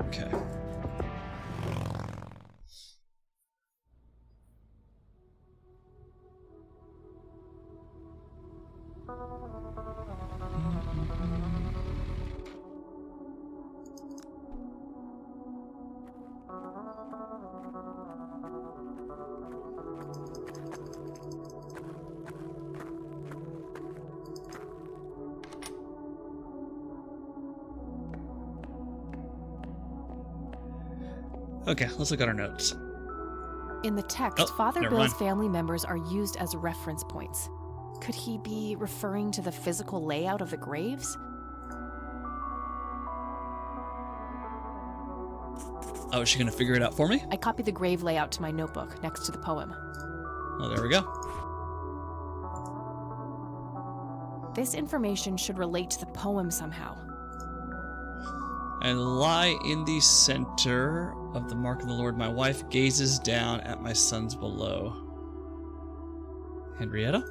Okay. Okay, let's look at our notes. In the text, Oh, Father never Bill's mind. family members are used as reference points. Could he be referring to the physical layout of the graves? Oh, is she gonna figure it out for me? I copied the grave layout to my notebook next to the poem. Oh, there we go. This information should relate to the poem somehow. And lie in the center of the mark of the Lord. My wife gazes down at my sons below. Henrietta?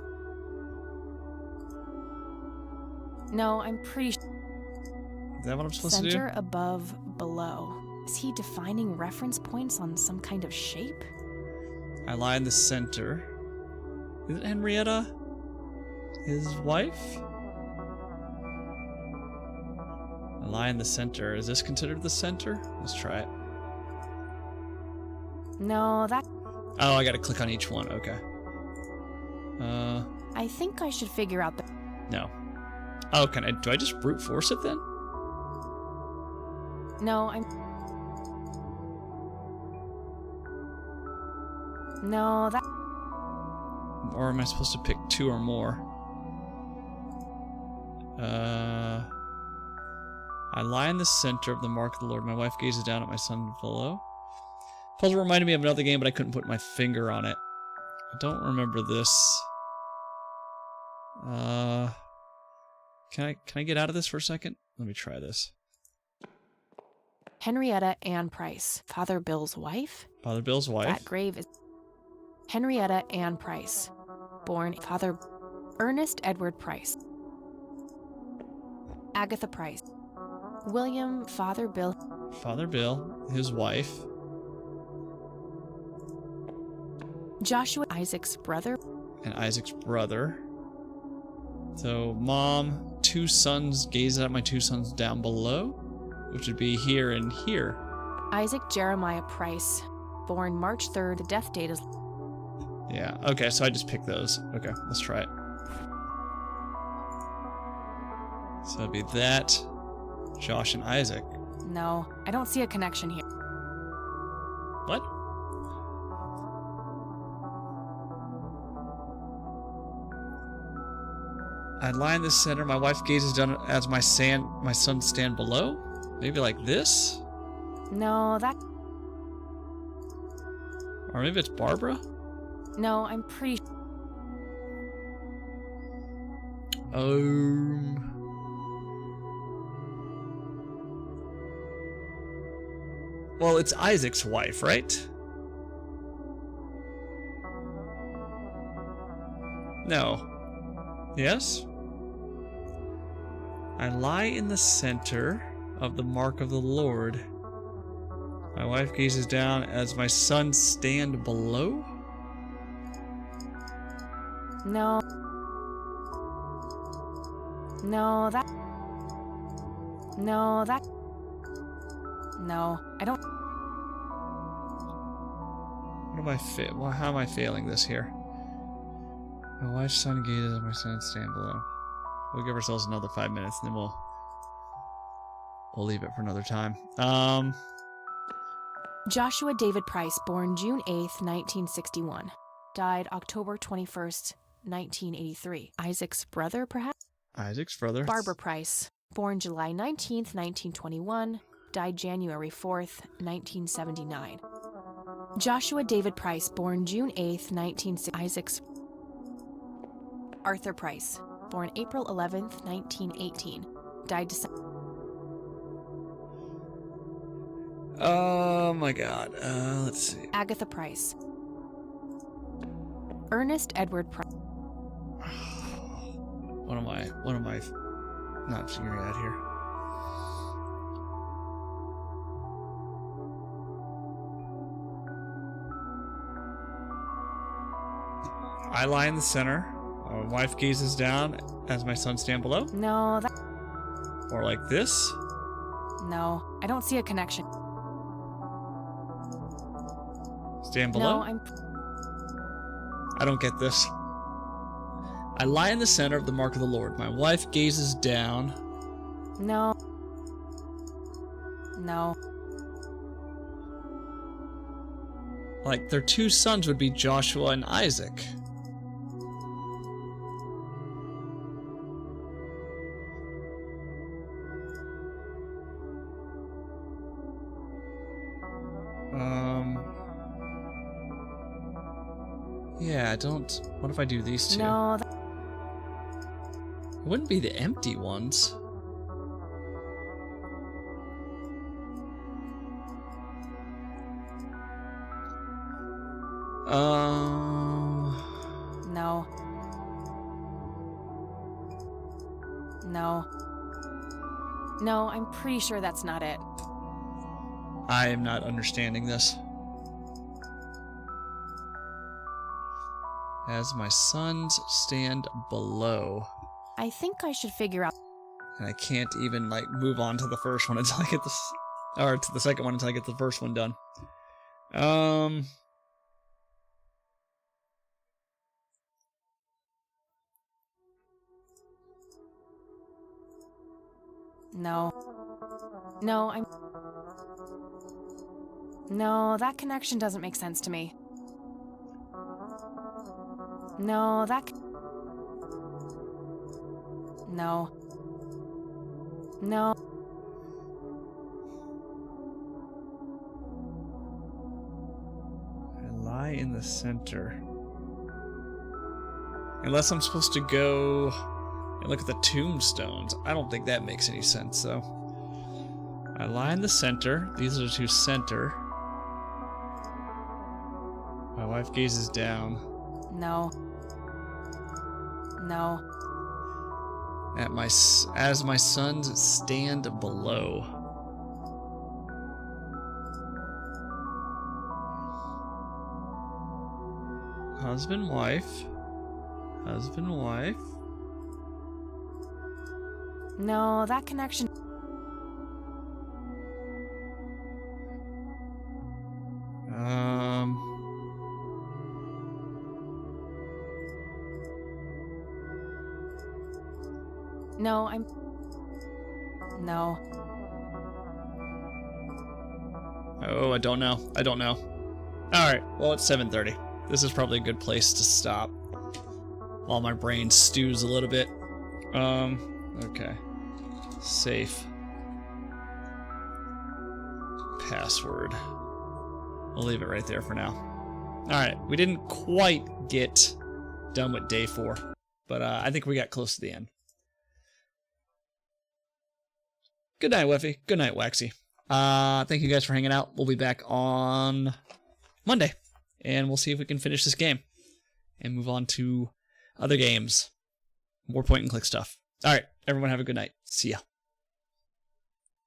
No, I'm pretty Is that what I'm supposed to do? Center, above, below. Is he defining reference points on some kind of shape? I lie in the center. Is it Henrietta? His wife? I lie in the center. Is this considered the center? Let's try it. No, that... Oh, I gotta click on each one. Okay. I think I should figure out the... No. Oh, do I just brute force it then? No, I'm... No, that... Or am I supposed to pick 2 or more? I lie in the center of the mark of the Lord. My wife gazes down at my son below. Puzzle reminded me of another game, but I couldn't put my finger on it. I don't remember this. Can I get out of this for a second? Let me try this. Henrietta Ann Price, Father Bill's wife? Father Bill's wife. That grave is... Henrietta Ann Price, born Father Ernest Edward Price. Agatha Price. William Father Bill. Father Bill, his wife. Joshua Isaac's brother. And Isaac's brother. So, mom, 2 sons, gaze at my 2 sons down below, which would be here and here. Isaac Jeremiah Price, born March 3rd. The death date is... Yeah, okay, so I just picked those. Okay, let's try it. So it'd be that, Josh and Isaac. No, I don't see a connection here. What? I lie in the center. My wife gazes down as my sons stand below. Maybe like this? No, that... Or maybe it's Barbara? No, I'm pretty... Well, it's Isaac's wife, right? No. Yes? I lie in the center of the mark of the Lord. My wife gazes down as my sons stand below? No. No, that... No, that... No, I don't... What am I how am I failing this here? My wife's son gazes as my sons stand below. We'll give ourselves another 5 minutes, and then we'll leave it for another time. Joshua David Price, born June 8th, 1961. Died October 21st, 1983. Isaac's brother, perhaps? Isaac's brother. Barbara Price, born July 19th, 1921. Died January 4th, 1979. Joshua David Price, born June 8th, 1960. Isaac's... Arthur Price, born April 11th, 1918. Died December... Oh my god. Let's see. Agatha Price. Ernest Edward Price. What am I not figuring out here? I lie in the center. My wife gazes down as my sons stand below. No, that... Or like this. No, I don't see a connection. Stand below? No, I don't get this. I lie in the center of the mark of the Lord. My wife gazes down. No. No. Like, their 2 sons would be Joshua and Isaac. Yeah, I don't... What if I do these 2? No. It wouldn't be the empty ones. No. No. No, I'm pretty sure that's not it. I am not understanding this. As my sons stand below. I think I should figure out... And I can't even, like, move on to the first one until I get this... Or to the second one until I get the first one done. No. No, I'm... No, that connection doesn't make sense to me. No, that... No. No. I lie in the center. Unless I'm supposed to go and look at the tombstones. I don't think that makes any sense, though. I lie in the center. These are the two center. My wife gazes down. No. No. As my sons stand below. Husband, wife. Husband, wife. No, that connection... No, I'm... No. Oh, I don't know. I don't know. Alright, well, it's 7:30. This is probably a good place to stop. While my brain stews a little bit. Okay. Safe. Password. We'll leave it right there for now. Alright, we didn't quite get done with day 4. But I think we got close to the end. Good night, Weffy. Good night, Waxy. Thank you guys for hanging out. We'll be back on Monday. And we'll see if we can finish this game. And move on to other games. More point and click stuff. Alright, everyone have a good night. See ya.